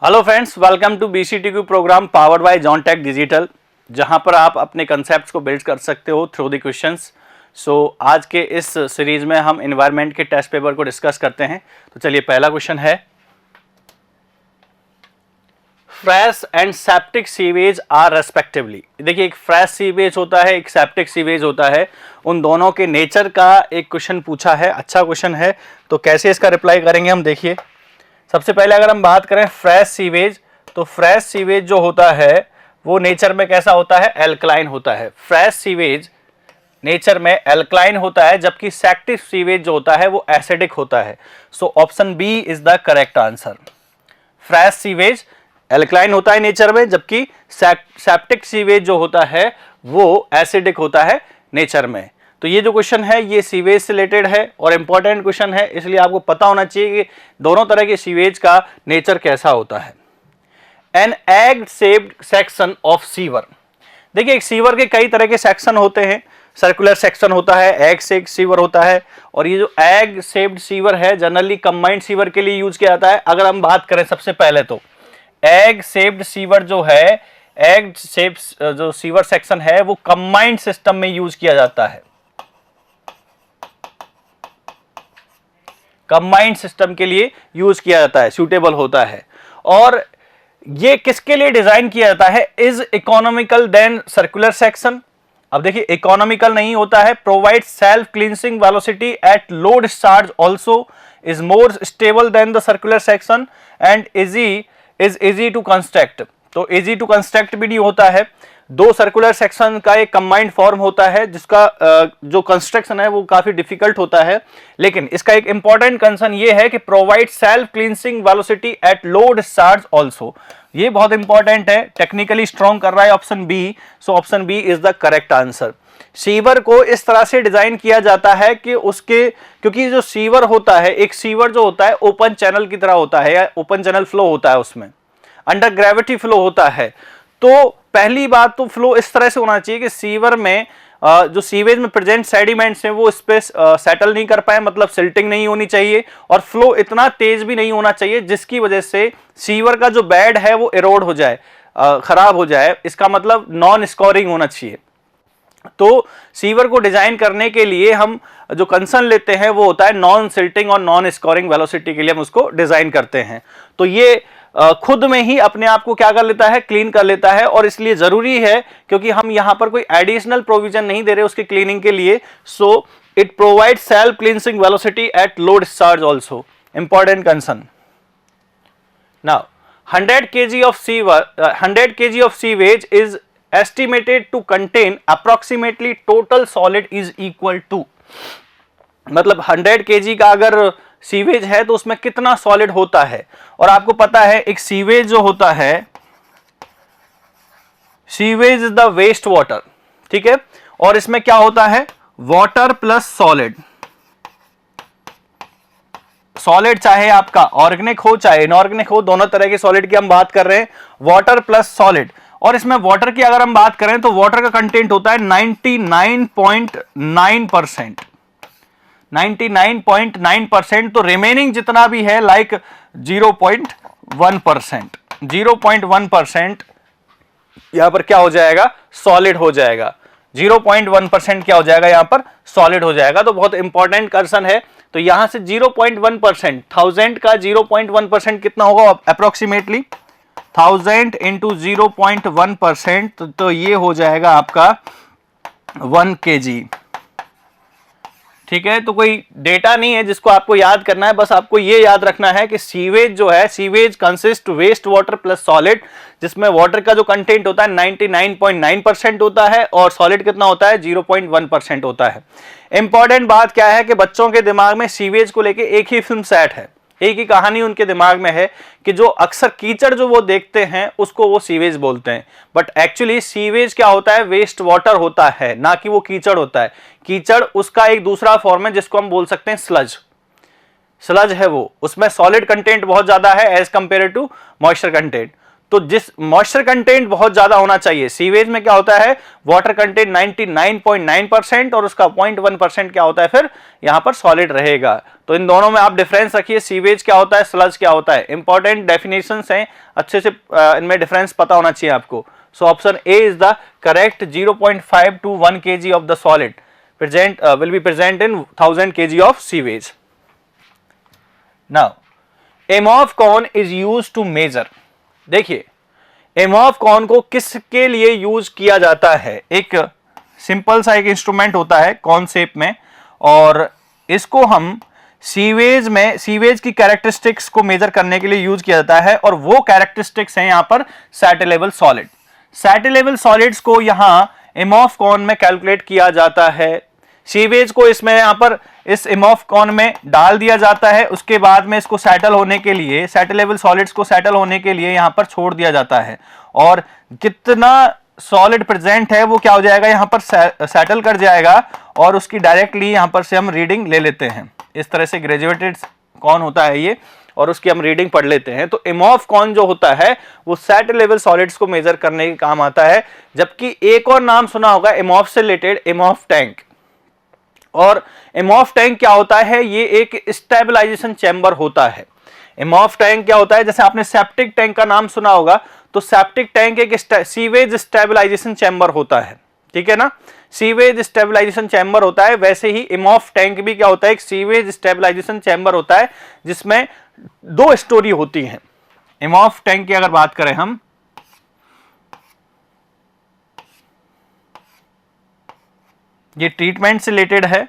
Hello friends, welcome to BCTQ program powered by Johntech digital, जहां पर आप अपने कंसेप्ट्स को बिल्ड कर सकते हो थ्रू द क्वेश्चंस। आज के इस सीरीज में हम एनवायरनमेंट के टेस्ट पेपर को डिस्कस करते हैं। तो चलिए, पहला क्वेश्चन है, fresh and septic sewage are respectively. देखिए, एक फ्रेश सीवेज होता है, एक सेप्टिक सीवेज होता है, उन दोनों के नेचर का एक क्वेश्चन पूछा है। अच्छा क्वेश्चन है, तो कैसे इसका रिप्लाई करेंगे हम। देखिए, सबसे पहले अगर हम बात करें फ्रेश सीवेज, तो फ्रेश सीवेज जो होता है वो नेचर में कैसा होता है, एल्कलाइन होता है। फ्रेश सीवेज नेचर में एल्कलाइन होता है, जबकि सेप्टिक सीवेज जो होता है वो एसिडिक होता है। So option B is the correct answer. Fresh sewage alkaline होता है नेचर में, जबकि सेप्टिक सीवेज जो होता है वो एसिडिक होता है नेचर में। तो ये जो क्वेश्चन है ये सीवेज से रिलेटेड है और इंपॉर्टेंट क्वेश्चन है, इसलिए आपको पता होना चाहिए कि दोनों तरह के सीवेज का नेचर कैसा होता है। An egg shaped section of sewer. देखिए, एक सीवर के कई तरह के सेक्शन होते हैं। सर्कुलर सेक्शन होता है, एग शेप्ड सीवर होता है, और ये जो एग शेप्ड सीवर है जनरली कंबाइंड सीवर के लिए यूज किया जाता है। अगर हम बात करें सबसे पहले तो एग शेप्ड सीवर जो है, एग शेप्ड जो सीवर सेक्शन है वो कंबाइंड सिस्टम में यूज किया जाता है, कंबाइंड सिस्टम के लिए यूज किया जाता है, सूटेबल होता है। और ये किसके लिए डिजाइन किया जाता है, is economical than circular section. अब देखिए, इकोनॉमिकल नहीं होता है, provide self cleansing velocity at low discharge also, is more stable than the circular section, and easy to construct. तो इजी टू कंस्ट्रक्ट भी नहीं होता है। दो सर्कुलर सेक्शन का एक कंबाइंड फॉर्म होता है, जिसका जो कंस्ट्रक्शन है वो काफी डिफिकल्ट होता है। लेकिन इसका एक इंपॉर्टेंट कंसर्न ये है कि provide self cleansing velocity at low discharge also. ये बहुत इंपॉर्टेंट है, टेक्निकली स्ट्रॉन्ग कर रहा है option B. So option B is the correct answer. Sewer को इस तरह से डिजाइन किया जाता है कि उसके, क्योंकि जो सीवर होता है, एक सीवर जो होता है ओपन चैनल की तरह होता है, या ओपन चैनल फ्लो होता है, उसमें अंडर ग्रेविटी फ्लो होता है। तो पहली बात तो फ्लो इस तरह से होना चाहिए कि सीवर में जो सीवेज में प्रेजेंट सेडिमेंट्स हैं वो इस पे सेटल नहीं कर पाए, मतलब सिल्टिंग नहीं होनी चाहिए, और फ्लो इतना तेज भी नहीं होना चाहिए जिसकी वजह से सीवर का जो बेड है वो इरोड हो जाए, खराब हो जाए। इसका मतलब नॉन स्कोरिंग होना चाहिए। तो सीवर को डिजाइन करने के लिए हम जो कंसर्न लेते हैं वो होता है नॉन सिल्टिंग और नॉन स्कोरिंग वेलोसिटी के लिए हम उसको डिजाइन करते हैं। तो ये खुद में ही अपने आप को क्या कर लेता है, क्लीन कर लेता है, और इसलिए जरूरी है क्योंकि हम यहां पर कोई एडिशनल प्रोविजन नहीं दे रहे उसके क्लीनिंग के लिए। So it provide self cleansing velocity at low discharge also, important concern. Now 100 kg of sewage is estimated to contain approximately total solid is equal to, मतलब 100 kg का अगर सीवेज है तो उसमें कितना सॉलिड होता है। और आपको पता है एक सीवेज जो होता है, sewage is the waste water, ठीक है, और इसमें क्या होता है, वाटर प्लस सॉलिड। सॉलिड चाहे आपका ऑर्गेनिक हो चाहे इनऑर्गेनिक हो, दोनों तरह के सॉलिड की हम बात कर रहे हैं, वाटर प्लस सॉलिड। और इसमें वाटर की अगर हम बात करें तो वाटर का कंटेंट होता है 99.9%, 99.9%। तो रिमेनिंग जितना भी है लाइक 0.1%, 0.1% यहां पर क्या हो जाएगा, सॉलिड हो जाएगा। 0.1% क्या हो जाएगा, यहां पर सॉलिड हो जाएगा। तो बहुत इंपॉर्टेंट कंसर्न है। तो यहां से 0.1%, 1000 का 0.1% कितना होगा, अप्रोक्सीमेटली 1000 इंटू 0.1%, तो ये हो जाएगा आपका 1 kg, ठीक है। तो कोई डेटा नहीं है जिसको आपको याद करना है, बस आपको ये याद रखना है कि सीवेज जो है, sewage consist waste water plus solid, जिसमें वाटर का जो कंटेंट होता है 99.9% होता है और सॉलिड कितना होता है, 0.1% होता है। इंपॉर्टेंट बात क्या है कि बच्चों के दिमाग में सीवेज को लेके एक ही फिल्म सेट है, एक ही कहानी उनके दिमाग में है कि जो अक्सर कीचड़ जो वो देखते हैं उसको वो सीवेज बोलते हैं, बट एक्चुअली सीवेज क्या होता है, वेस्ट वाटर होता है, ना कि वो कीचड़ होता है। कीचड़ उसका एक दूसरा फॉर्म है जिसको हम बोल सकते हैं स्लज। स्लज है वो, उसमें सॉलिड कंटेंट बहुत ज्यादा है as compare to moisture content. तो जिस मॉइस्चर कंटेंट बहुत ज्यादा होना चाहिए, सीवेज में क्या होता है, वाटर कंटेंट 99.9% और उसका 0.1% क्या होता है फिर यहां पर सॉलिड रहेगा। तो इन दोनों में आप डिफरेंस रखिए, सीवेज क्या होता है, स्लज क्या होता है। इंपॉर्टेंट डेफिनेशंस हैं, अच्छे से इनमें डिफरेंस पता होना चाहिए आपको। So option A is the correct. 0.5 to 1 kg of the solid will be present in 1000 kg of sewage. Now, Emoff cone is used to measure. देखिए एमॉफ कॉन को किसके लिए यूज किया जाता है, एक सिंपल सा एक इंस्ट्रूमेंट होता है कॉन शेप में, और इसको हम सीवेज में, सीवेज की कैरेक्टरिस्टिक्स को मेजर करने के लिए यूज किया जाता है। और वो कैरेक्टरिस्टिक्स हैं यहां पर सैटेलेबल सॉलिड। सैटेलेबल सॉलिड्स को यहां एमॉफ कॉन में कैलकुलेट किया जाता है। सीवेज को इसमें यहां पर इस एमॉफ कॉन में डाल दिया जाता है, उसके बाद में इसको सेटल होने के लिए, सैटेलेबल सॉलिड्स को सेटल होने के लिए यहां पर छोड़ दिया जाता है, और कितना सॉलिड प्रेजेंट है वो क्या हो जाएगा, यहां पर सेटल कर जाएगा, और उसकी डायरेक्टली यहां पर से हम रीडिंग ले लेते हैं। इस तरह से ग्रेजुएटेड कॉन होता है ये, और उसकी हम रीडिंग पढ़ लेते हैं। तो एमॉफ कॉन जो होता है वो सैटेलेबल सॉलिड्स को मेजर करने के काम आता है। जबकि एक और नाम सुना होगा एमॉफ से रिलेटेड, एमॉफ टैंक। और एमॉफ टैंक क्या होता है, ये एक स्टेबलाइजेशन चैम्बर होता है। एमॉफ टैंक क्या होता है, जैसे आपने सेप्टिक टैंक का नाम सुना होगा, तो सेप्टिक टैंक एक सीवेज स्टेबलाइजेशन चैम्बर होता है, ठीक है ना, सीवेज स्टेबलाइजेशन चैम्बर होता है। वैसे ही एमॉफ टैंक भी क्या होता है, एक सीवेज स्टेबलाइजेशन चैम्बर होता है, जिसमें 2 स्टोरी होती हैं। एमॉफ टैंक की अगर बात करें हम, ये ट्रीटमेंट से रिलेटेड है,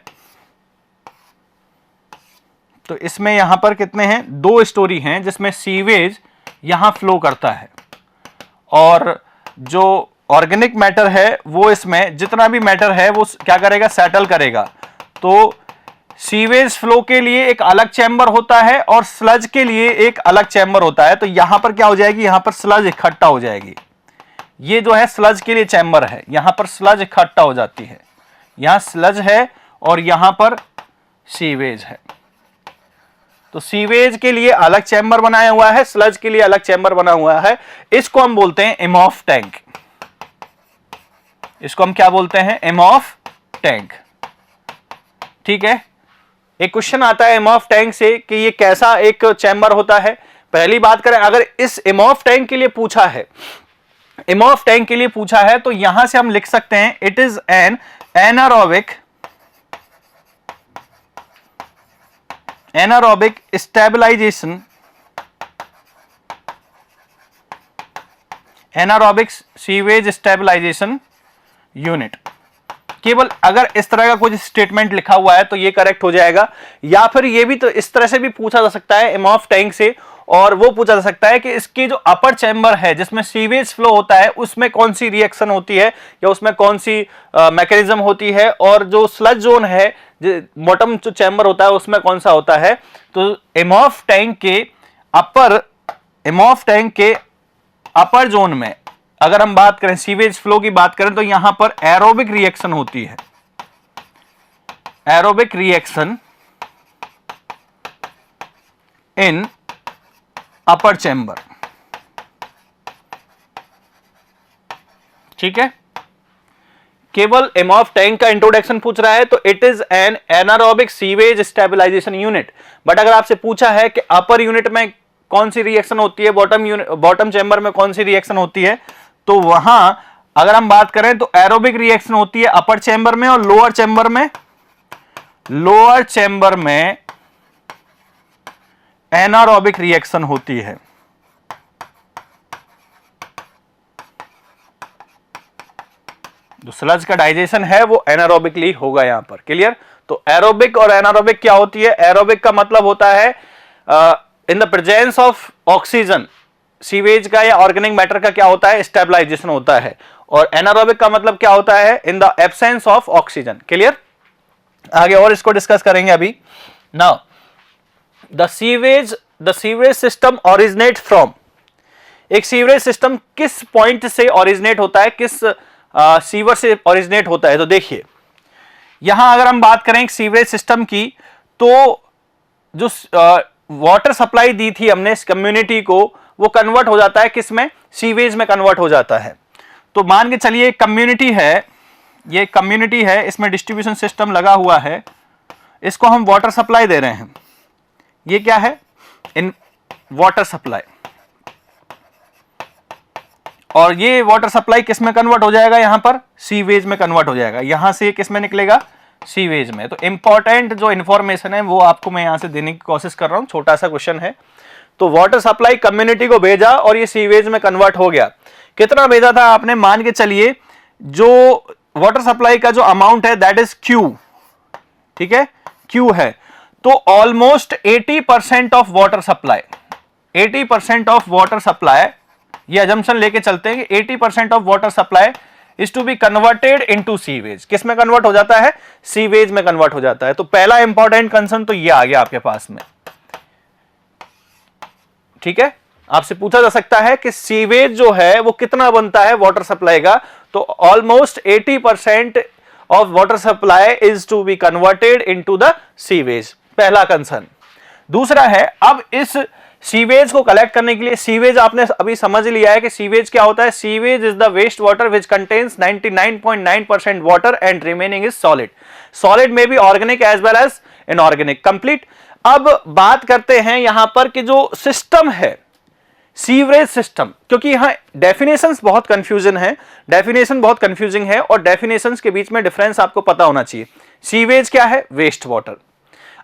तो इसमें यहां पर कितने हैं, 2 स्टोरी हैं, जिसमें सीवेज यहां फ्लो करता है, और जो ऑर्गेनिक मैटर है वो इसमें जितना भी मैटर है वो क्या करेगा, सेटल करेगा। तो सीवेज फ्लो के लिए एक अलग चैम्बर होता है और स्लज के लिए एक अलग चैम्बर होता है। तो यहां पर क्या हो जाएगी, यहां पर स्लज इकट्ठा हो जाएगी। ये जो है स्लज के लिए चैम्बर है, यहां पर स्लज इकट्ठा हो जाती है, यहां स्लज है और यहां पर सीवेज है। तो सीवेज के लिए अलग चैम्बर बनाया हुआ है, स्लज के लिए अलग चैम्बर बना हुआ है। इसको हम बोलते हैं एमॉफ टैंक। इसको हम क्या बोलते हैं, एमॉफ टैंक, ठीक है। एक क्वेश्चन आता है एमॉफ टैंक से कि ये कैसा एक चैम्बर होता है। पहली बात करें, अगर इस एमॉफ टैंक के लिए पूछा है, एमॉफ टैंक के लिए पूछा है, तो यहां से हम लिख सकते हैं it is N anaerobic stabilization, anaerobic sewage stabilization unit। केवल अगर इस तरह का कुछ स्टेटमेंट लिखा हुआ है तो ये करेक्ट हो जाएगा। या फिर ये भी तो इस तरह से भी पूछा जा सकता है एमॉफ टैंक से, और वो पूछा जा सकता है कि इसकी जो अपर चैम्बर है जिसमें सीवेज फ्लो होता है उसमें कौन सी रिएक्शन होती है, या उसमें कौन सी मैकेनिज्म होती है, और जो स्लज जोन है, बॉटम जो चैम्बर होता है उसमें कौन सा होता है। तो एमॉफ टैंक के अपर जोन में अगर हम बात करें, सीवेज फ्लो की बात करें, तो यहां पर एरोबिक रिएक्शन होती है, aerobic reaction in upper chamber, ठीक है। केवल एमॉफ टैंक का इंट्रोडक्शन पूछ रहा है तो it is an anaerobic sewage stabilisation unit. But अगर आपसे पूछा है कि अपर यूनिट में कौन सी रिएक्शन होती है, बॉटम चैम्बर में कौन सी रिएक्शन होती है, तो वहां अगर हम बात करें तो एरोबिक रिएक्शन होती है अपर चैम्बर में, और लोअर चैम्बर में एनारोबिक रिएक्शन होती है। जो स्लज का डाइजेशन है वो एनारोबिकली होगा यहां पर, क्लियर। तो एरोबिक और एनारोबिक क्या होती है, एरोबिक का मतलब होता है इन the presence of oxygen, sewage का या ऑर्गेनिक मैटर का क्या होता है, स्टेबलाइजेशन होता है। और एनारोबिक का मतलब क्या होता है, इन the absence of oxygen, clear. आगे और इसको डिस्कस करेंगे अभी। Now the sewage system originate from, एक सीवरेज सिस्टम किस पॉइंट से ओरिजिनेट होता है, किस सीवर से ओरिजिनेट होता है। तो देखिए यहां अगर हम बात करें सीवरेज सिस्टम की, तो जो वाटर सप्लाई दी थी हमने इस कम्युनिटी को, वो कन्वर्ट हो जाता है किस में, सीवेज में कन्वर्ट हो जाता है। तो मान के चलिए कम्युनिटी है, ये कम्युनिटी है, इसमें डिस्ट्रीब्यूशन सिस्टम लगा हुआ है, इसको हम वाटर सप्लाई दे रहे हैं। ये क्या है, इन वाटर सप्लाई, और ये वाटर सप्लाई किस में कन्वर्ट हो जाएगा, यहां पर सीवेज में कन्वर्ट हो जाएगा। यहां से किस में निकलेगा, सीवेज में। तो इंपॉर्टेंट जो इंफॉर्मेशन है वो आपको मैं यहां से देने की कोशिश कर रहा हूं, छोटा सा क्वेश्चन है। तो वाटर सप्लाई कम्युनिटी को भेजा और ये सीवेज में कन्वर्ट हो गया। कितना भेजा था आपने, मान के चलिए जो वाटर सप्लाई का जो अमाउंट है दैट इज क्यू, ठीक है, क्यू है। तो almost 80% of water supply, 80% of water supply, ये अजम्पशन लेके चलते हैं कि 80% of water supply is to be converted into sewage. किस में कन्वर्ट हो जाता है, सीवेज में कन्वर्ट हो जाता है। तो पहला इंपॉर्टेंट कंसर्न तो ये आ गया आपके पास में, ठीक है। आपसे पूछा जा सकता है कि सीवेज जो है वो कितना बनता है वाटर सप्लाई का, तो almost 80% of water supply is to be converted into the sewage, पहला कंसर्न। दूसरा है, अब इस सीवेज को कलेक्ट करने के लिए, सीवेज आपने अभी समझ लिया है कि सीवेज क्या होता है, sewage is the waste water which contains 99.9% water and remaining is solid. Solid में भी organic as well as inorganic, complete. अब बात करते हैं यहां पर कि जो सिस्टम है सीवरेज सिस्टम, क्योंकि यहां डेफिनेशंस बहुत कंफ्यूजन है, डेफिनेशन बहुत कंफ्यूजिंग है और डेफिनेशंस के बीच में डिफरेंस आपको पता होना चाहिए। सीवेज क्या है, वेस्ट वाटर।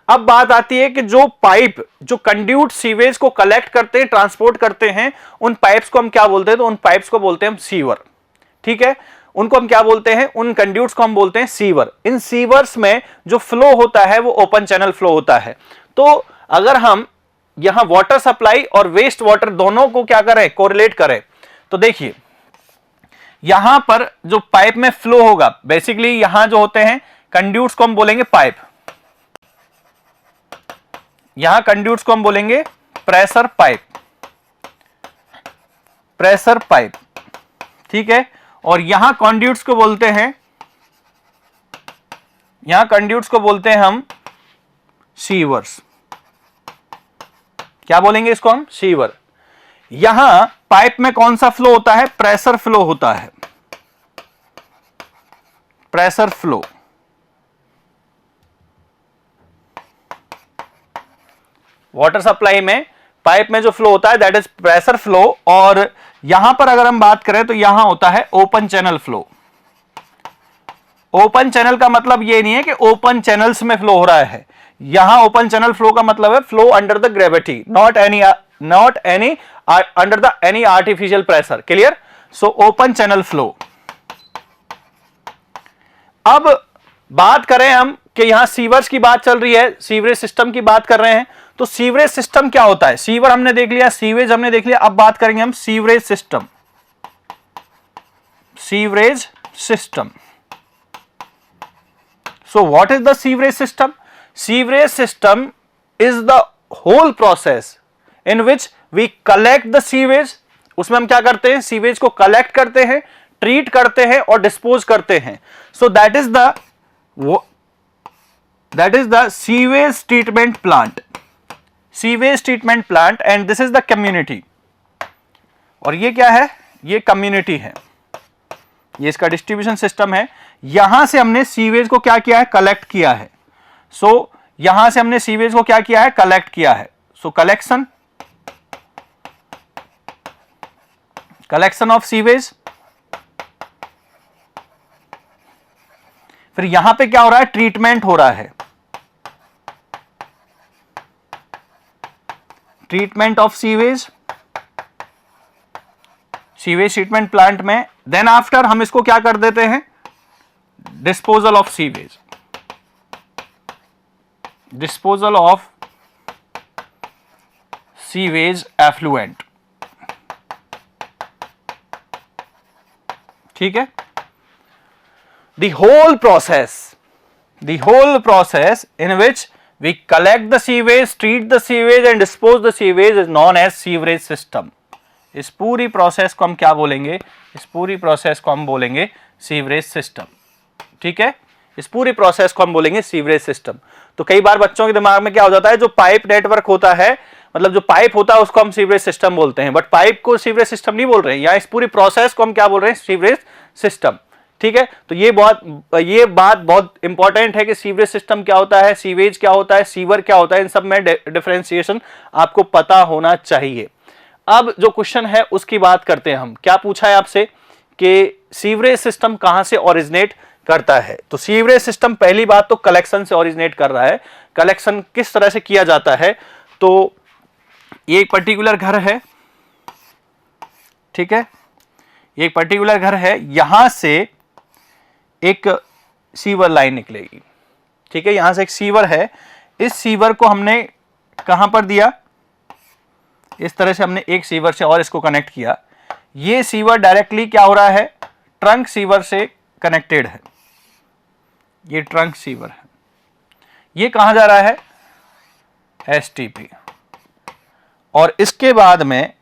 अब बात आती है कि जो पाइप, जो कंड्यूट सीवेज को कलेक्ट करते हैं, ट्रांसपोर्ट करते हैं, उन पाइप्स को हम क्या बोलते हैं, तो उन पाइप्स को बोलते हैं हम सीवर, ठीक है। उनको हम क्या बोलते हैं, उन कंड्यूट्स को हम बोलते हैं सीवर। इन सीवर्स में जो फ्लो होता है वो ओपन चैनल फ्लो होता है। तो अगर हम यहां वाटर सप्लाई और वेस्ट वाटर दोनों को क्या करें, कोरिलेट करें, तो देखिए यहां पर जो पाइप में फ्लो होगा, बेसिकली यहां जो होते हैं कंड्यूट्स को हम बोलेंगे पाइप, यहां कंड्यूट्स को हम बोलेंगे प्रेशर पाइप, प्रेशर पाइप, ठीक है। और यहां कंड्यूट्स को बोलते हैं, यहां कंड्यूट्स को बोलते हैं हम सीवर्स। क्या बोलेंगे इसको हम, सीवर। यहां पाइप में कौन सा फ्लो होता है, प्रेशर फ्लो होता है, प्रेशर फ्लो। वाटर सप्लाई में पाइप में जो फ्लो होता है दैट इज प्रेशर फ्लो। और यहां पर अगर हम बात करें तो यहां होता है open channel flow. Open channel का मतलब ये नहीं है कि ओपन चैनल्स में फ्लो हो रहा है, यहां ओपन चैनल फ्लो का मतलब है flow under the gravity, not any under the any artificial pressure, clear. So open channel flow. अब बात करें हम कि यहां सीवर्स की बात चल रही है, सीवरेज सिस्टम की बात कर रहे हैं, तो सीवरेज सिस्टम क्या होता है, सीवर हमने देख लिया, सीवेज हमने देख लिया, अब बात करेंगे हम sewerage system. Sewerage system, so what is the sewerage system, sewerage system is the whole process in which we collect the sewage. उसमें हम क्या करते हैं, सीवेज को कलेक्ट करते हैं, ट्रीट करते हैं और डिस्पोज करते हैं। So that is the sewage treatment plant, sewage treatment plant, and this is the community. और ये क्या है, ये कम्युनिटी है, ये इसका डिस्ट्रीब्यूशन सिस्टम है। यहां से हमने सीवेज को क्या किया है, कलेक्ट किया है। सो यहां से हमने सीवेज को क्या किया है, कलेक्ट किया है। सो कलेक्शन, कलेक्शन ऑफ सीवेज। फिर यहां पे क्या हो रहा है, ट्रीटमेंट हो रहा है, treatment of sewage, sewage treatment plant में। देन आफ्टर हम इसको क्या कर देते हैं, disposal of sewage, disposal of sewage effluent, ठीक है। The whole process in which we collect the sewage, treat the sewage and dispose the sewage is known as sewerage system. इस पूरी प्रोसेस को हम क्या बोलेंगे, इस पूरी प्रोसेस को हम बोलेंगे सीवरेज सिस्टम, ठीक है। इस पूरी प्रोसेस को हम बोलेंगे सीवरेज सिस्टम। तो कई बार बच्चों के दिमाग में क्या हो जाता है, जो पाइप नेटवर्क होता है मतलब जो पाइप होता है उसको हम सीवरेज सिस्टम बोलते हैं, बट पाइप को सीवरेज सिस्टम नहीं बोल रहे हैं, या इस पूरी प्रोसेस को हम क्या बोल रहे हैं, सीवरेज सिस्टम। ठीक है, तो ये बात बहुत इंपॉर्टेंट है कि सीवरेज सिस्टम क्या होता है, सीवेज क्या होता है, सीवर क्या होता है, इन सब में डिफरेंशिएशन आपको पता होना चाहिए। अब जो क्वेश्चन है उसकी बात करते हैं हम। क्या पूछा है आपसे कि सीवरेज सिस्टम कहां से ओरिजिनेट करता है? तो सीवरेज सिस्टम पहली बात तो कलेक्शन से ओरिजिनेट कर रहा है। कलेक्शन किस तरह से किया जाता है? तो ये एक पर्टिकुलर घर है, ठीक है, ये एक पर्टिकुलर घर है, यहां से एक सीवर लाइन निकलेगी, ठीक है, यहां से एक सीवर है, इस सीवर को हमने कहां पर दिया, इस तरह से हमने एक सीवर से और इसको कनेक्ट किया। ये सीवर डायरेक्टली क्या हो रहा है, ट्रंक सीवर से कनेक्टेड है, ये ट्रंक सीवर है। ये कहां जा रहा है, एसटीपी। और इसके बाद में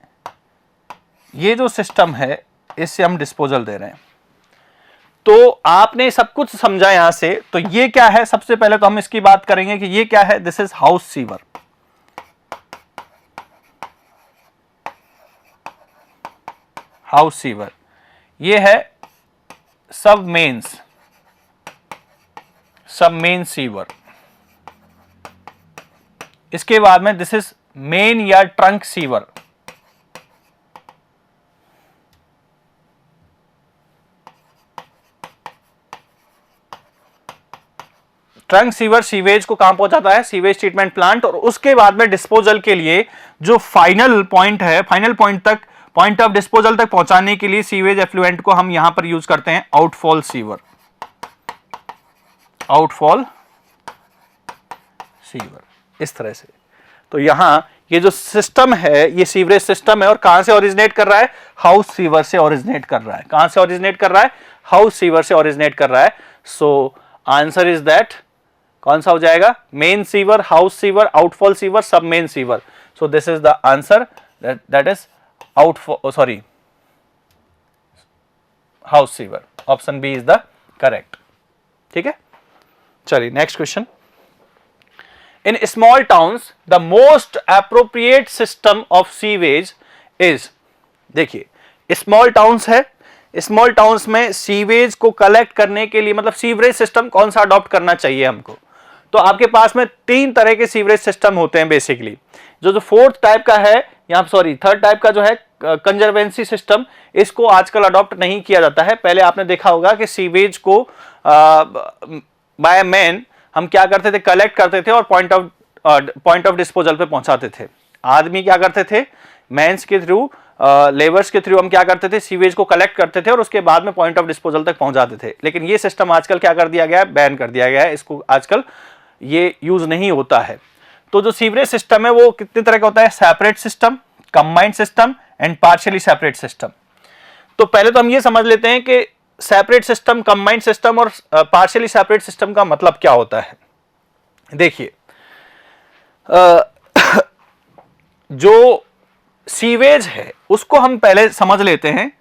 ये जो सिस्टम है इससे हम डिस्पोजल दे रहे हैं। तो आपने सब कुछ समझा यहां से। तो ये क्या है, सबसे पहले तो हम इसकी बात करेंगे कि ये क्या है, this is house sewer. House sewer ये है सब मेन सीवर। इसके बाद में दिस इज मेन या trunk sewer. Trunk sewer sewage को कहां पहुंचाता है, सीवेज ट्रीटमेंट प्लांट। और उसके बाद में डिस्पोजल के लिए जो फाइनल पॉइंट है, फाइनल पॉइंट तक, पॉइंट ऑफ डिस्पोजल तक पहुंचाने के लिए सीवेज एफ्लुएंट को हम यहां पर यूज करते हैं आउटफॉल सीवर। आउटफॉल सीवर इस तरह से। तो यहां ये जो सिस्टम है ये सीवरेज सिस्टम है, और कहां से ओरिजिनेट कर रहा है, हाउस सीवर से ओरिजिनेट कर रहा है। कहां से ओरिजिनेट कर रहा है, हाउस सीवर से ओरिजिनेट कर रहा है। सो आंसर इज दैट, कौन सा हो जाएगा, main sewer, house sewer, outfall sewer, sub main sewer. So this is the answer, that is outfall, sorry, house sewer. Option B is the correct. ठीक है, चलिए next question. In small towns the most appropriate system of sewage is, देखिए small towns है, small towns में sewage को collect करने के लिए मतलब सीवरेज सिस्टम कौन सा अडॉप्ट करना चाहिए हमको। तो आपके पास में 3 तरह के सीवरेज सिस्टम होते हैं बेसिकली। जो फोर्थ टाइप का है, यहाँ सॉरी थर्ड टाइप का जो है कंजर्वेंसी सिस्टम, इसको आजकल अडॉप्ट नहीं किया जाता है। पहले आपने देखा होगा कि सीवेज को बाय मैन हम क्या करते थे, कलेक्ट करते थे और पॉइंट ऑफ डिस्पोजल पे पहुंचाते थे। आदमी क्या करते थे, मैन्स के थ्रू, लेबर्स के थ्रू हम क्या करते थे, सीवेज को कलेक्ट करते थे और उसके बाद में पॉइंट ऑफ डिस्पोजल तक पहुंचाते थे। लेकिन ये सिस्टम आजकल क्या कर दिया गया है, बैन कर दिया गया है, इसको आजकल ये यूज नहीं होता है। तो जो सीवरेज सिस्टम है वो कितने तरह का होता है, separate system, combined system and partially separate system. तो पहले तो हम ये समझ लेते हैं कि सेपरेट सिस्टम, कंबाइंड सिस्टम और पार्शियली सेपरेट सिस्टम का मतलब क्या होता है। देखिए जो सीवेज है उसको हम पहले समझ लेते हैं।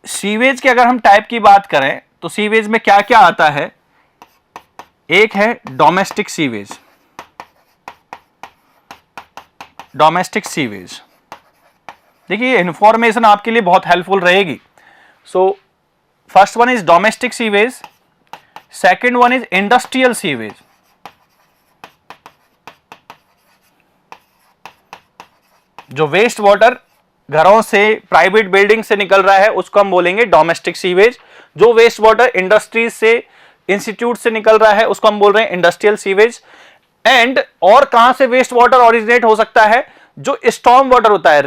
सीवेज के अगर हम टाइप की बात करें तो सीवेज में क्या क्या आता है, एक है डोमेस्टिक सीवेज, डोमेस्टिक सीवेज। देखिए इंफॉर्मेशन आपके लिए बहुत हेल्पफुल रहेगी। So first one is domestic sewage, second one is industrial sewage. जो वेस्ट वाटर घरों से, प्राइवेट बिल्डिंग से निकल रहा है उसको हम बोलेंगे डोमेस्टिक सीवेज। जो वेस्ट वाटर इंडस्ट्रीज से, इंस्टीट्यूट से निकल रहा है उसको हम बोल रहे हैं इंडस्ट्रियल सीवेज। एंड और कहां से वेस्ट वाटर ओरिजिनेट हो सकता है, जो स्टॉर्म वाटर होता है,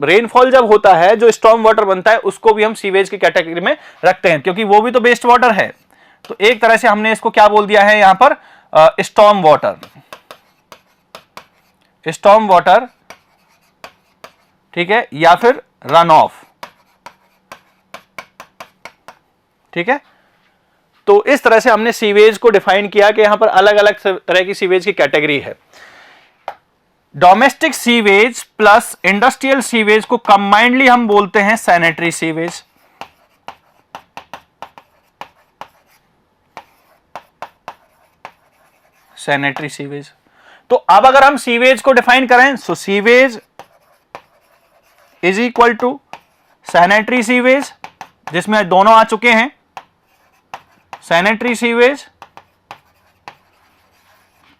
रेनफॉल जब होता है जो स्टॉर्म वाटर बनता है उसको भी हम सीवेज की कैटेगरी में रखते हैं, क्योंकि वो भी तो वेस्ट वाटर है। तो एक तरह से हमने इसको क्या बोल दिया है यहां पर, स्टॉर्म वाटर, स्टॉर्म वाटर, ठीक है, या फिर रन ऑफ। ठीक है, तो इस तरह से हमने सीवेज को डिफाइन किया कि यहां पर अलग अलग तरह की सीवेज की कैटेगरी है। Domestic sewage plus industrial sewage को कंबाइंडली हम बोलते हैं सैनिटरी सीवेज। Sanitary sewage. तो अब अगर हम सीवेज को डिफाइन करें, so sewage is equal to sanitary sewage, जिसमें दोनों आ चुके हैं, sanitary sewage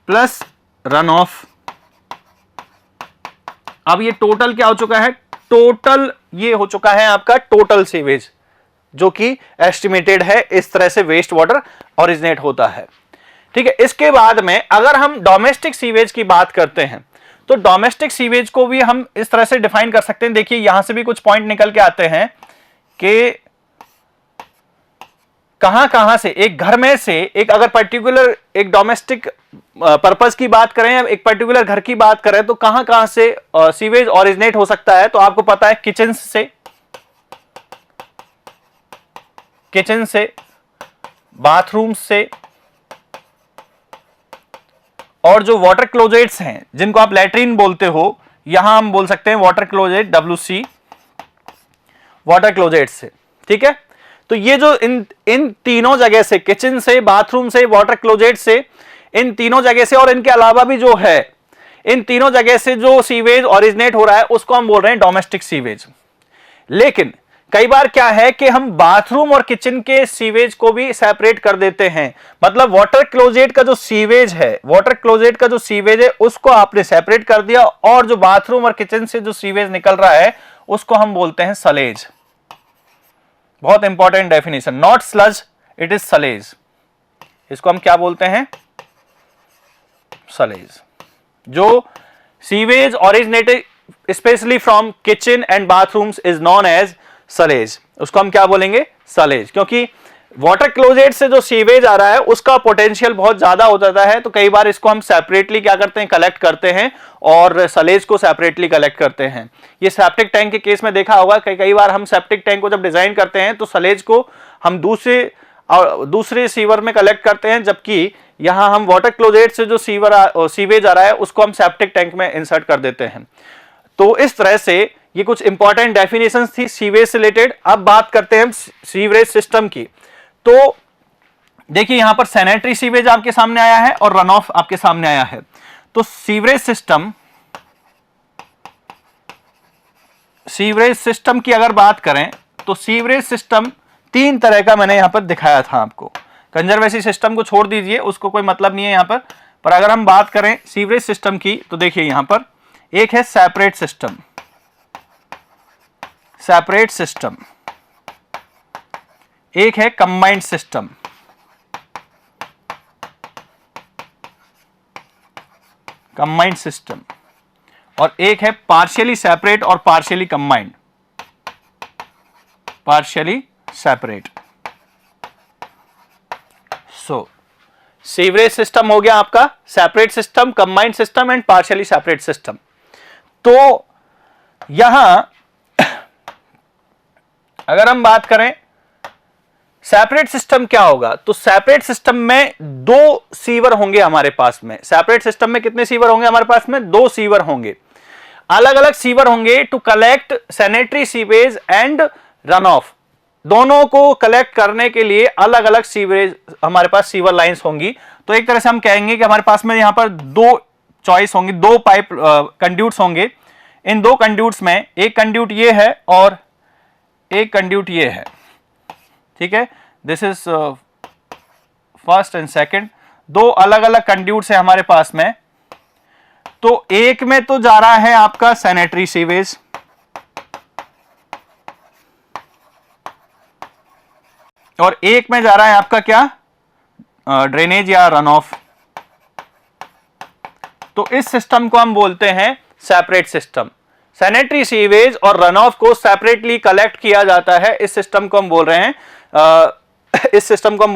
plus run off. अब ये टोटल क्या हो चुका है, टोटल ये हो चुका है आपका टोटल सीवेज, जो कि एस्टिमेटेड है, इस तरह से वेस्ट वाटर ओरिजिनेट होता है। ठीक है, इसके बाद में अगर हम डोमेस्टिक सीवेज की बात करते हैं, तो डोमेस्टिक सीवेज को भी हम इस तरह से डिफाइन कर सकते हैं। देखिए यहां से भी कुछ पॉइंट निकल के आते हैं कि कहां कहां से एक घर में से एक, अगर पर्टिकुलर एक डोमेस्टिक पर्पस की बात करें, एक पर्टिकुलर घर की बात करें, तो कहां कहां से सीवेज ओरिजिनेट हो सकता है। तो आपको पता है किचन से, बाथरूम से, और जो वाटर क्लोजेट्स हैं जिनको आप लैट्रिन बोलते हो, यहां हम बोल सकते हैं water closet, WC water closet से। ठीक है, तो ये जो इन तीनों जगह से, किचन से, बाथरूम से, वाटर क्लोजेट से, इन तीनों जगह से और इनके अलावा भी जो है, इन तीनों जगह से जो सीवेज ओरिजिनेट हो रहा है उसको हम बोल रहे हैं डोमेस्टिक सीवेज। लेकिन कई बार क्या है कि हम बाथरूम और किचन के सीवेज को भी सेपरेट कर देते हैं। मतलब वाटर क्लोजेट का जो सीवेज है, उसको आपने सेपरेट कर दिया, और जो बाथरूम और किचन से जो सीवेज निकल रहा है उसको हम बोलते हैं सलेज। बहुत important definition, not sludge, it is sullage. इसको हम क्या बोलते हैं, सलेज। जो sewage originated specially from kitchen and bathrooms is known as sullage, उसको हम क्या बोलेंगे, सलेज। क्योंकि वाटर क्लोजेट से जो सीवेज आ रहा है उसका पोटेंशियल बहुत ज्यादा हो जाता है, तो कई बार इसको हम सेपरेटली क्या करते हैं, कलेक्ट करते हैं, और सलेज को सेपरेटली कलेक्ट करते हैं। ये सेप्टिक टैंक के केस में देखा होगा, कई बार हम सेप्टिक टैंक को जब डिजाइन करते हैं तो सलेज को हम दूसरे सीवर में कलेक्ट करते हैं, जबकि यहां हम वाटर क्लोजेट से जो सीवेज आ रहा है उसको हम सेप्टिक टैंक में इंसर्ट कर देते हैं। तो इस तरह से ये कुछ इंपॉर्टेंट डेफिनेशंस थी सीवेज से रिलेटेड। अब बात करते हैं हम सीवरेज सिस्टम की। तो देखिए यहां पर सैनिटरी सीवेज आपके सामने आया है और रन ऑफ आपके सामने आया है। तो सीवरेज सिस्टम की अगर बात करें तो सीवरेज सिस्टम तीन तरह का मैंने यहां पर दिखाया था आपको। कंजर्वेसी सिस्टम को छोड़ दीजिए, उसको कोई मतलब नहीं है यहां पर अगर हम बात करें सीवरेज सिस्टम की, तो देखिए यहां पर एक है सेपरेट सिस्टम, एक है कंबाइंड सिस्टम, और एक है पार्शियली सेपरेट और पार्शियली सेपरेट। सो सीवरेज सिस्टम हो गया आपका separate system, combined system and partially separate system. तो यहां अगर हम बात करें सेपरेट सिस्टम क्या होगा, तो सेपरेट सिस्टम में दो सीवर होंगे हमारे पास में। सेपरेट सिस्टम में कितने सीवर होंगे हमारे पास में, दो सीवर होंगे, अलग अलग सीवर होंगे to collect sanitary sewage and run off. दोनों को कलेक्ट करने के लिए अलग अलग सीवरेज हमारे पास सीवर लाइंस होंगी। तो एक तरह से हम कहेंगे कि हमारे पास में यहां पर दो चॉइस होंगी, दो पाइप कंड्यूट्स होंगे। इन दो कंड्यूट्स में एक कंड्यूट ये है और एक कंड्यूट ये है। ठीक है, this is first and second, दो अलग अलग कंड्यूट्स है हमारे पास में। तो एक में तो जा रहा है आपका सैनिटरी सीवेज, और एक में जा रहा है आपका क्या, ड्रेनेज या रन ऑफ। तो इस सिस्टम को हम बोलते हैं सेपरेट सिस्टम। सैनिटरी सीवेज और रन ऑफ को सेपरेटली कलेक्ट किया जाता है, इस सिस्टम को हम बोल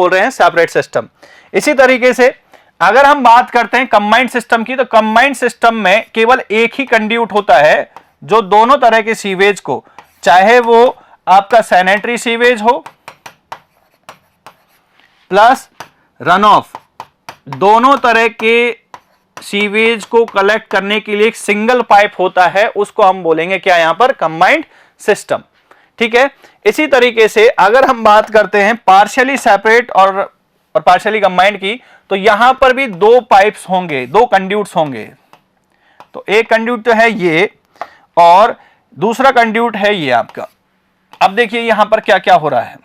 रहे हैं सेपरेट सिस्टम। इसी तरीके से अगर हम बात करते हैं कंबाइंड सिस्टम की, तो कंबाइंड सिस्टम में केवल एक ही कंड्यूट होता है जो दोनों तरह के सीवेज को, चाहे वो आपका सैनिटरी सीवेज हो प्लस रन ऑफ, दोनों तरह के सीवेज को कलेक्ट करने के लिए एक सिंगल पाइप होता है, उसको हम बोलेंगे क्या यहां पर, कंबाइंड सिस्टम। ठीक है, इसी तरीके से अगर हम बात करते हैं पार्शियली सेपरेट और और पार्शियली कंबाइंड की, तो यहां पर भी दो पाइप्स होंगे, दो कंड्यूट्स होंगे। तो एक कंड्यूट तो है ये और दूसरा कंड्यूट है ये आपका। अब देखिए यहां पर क्या क्या हो रहा है।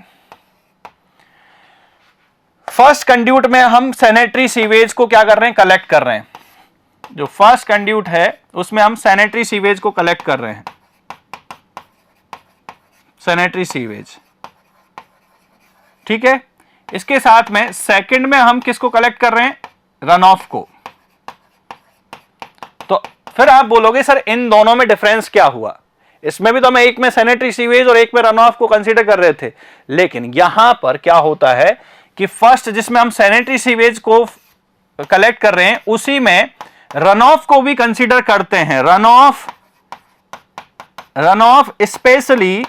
फर्स्ट कंड्यूट में हम सैनिटरी सीवेज को क्या कर रहे हैं, कलेक्ट कर रहे हैं। जो फर्स्ट कंड्यूट है उसमें हम सैनिटरी सीवेज को कलेक्ट कर रहे हैं, सैनिटरी सीवेज, ठीक है। इसके साथ में सेकंड में हम किसको कलेक्ट कर रहे हैं, रन ऑफ को। तो फिर आप बोलोगे सर इन दोनों में डिफरेंस क्या हुआ, इसमें भी तो हम एक में सैनिटरी सीवेज और एक में रन ऑफ को कंसीडर कर रहे थे, लेकिन यहां पर क्या होता है कि फर्स्ट जिसमें हम सैनिटरी सीवेज को कलेक्ट कर रहे हैं उसी में रन ऑफ को भी कंसीडर करते हैं। रन ऑफ स्पेशली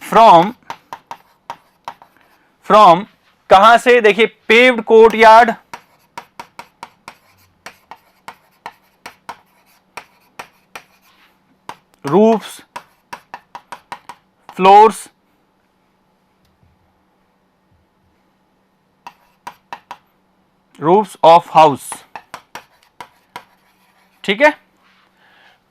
फ्रॉम कहां से, देखिए paved courtyard, roofs, floors, roofs of house, ठीक है।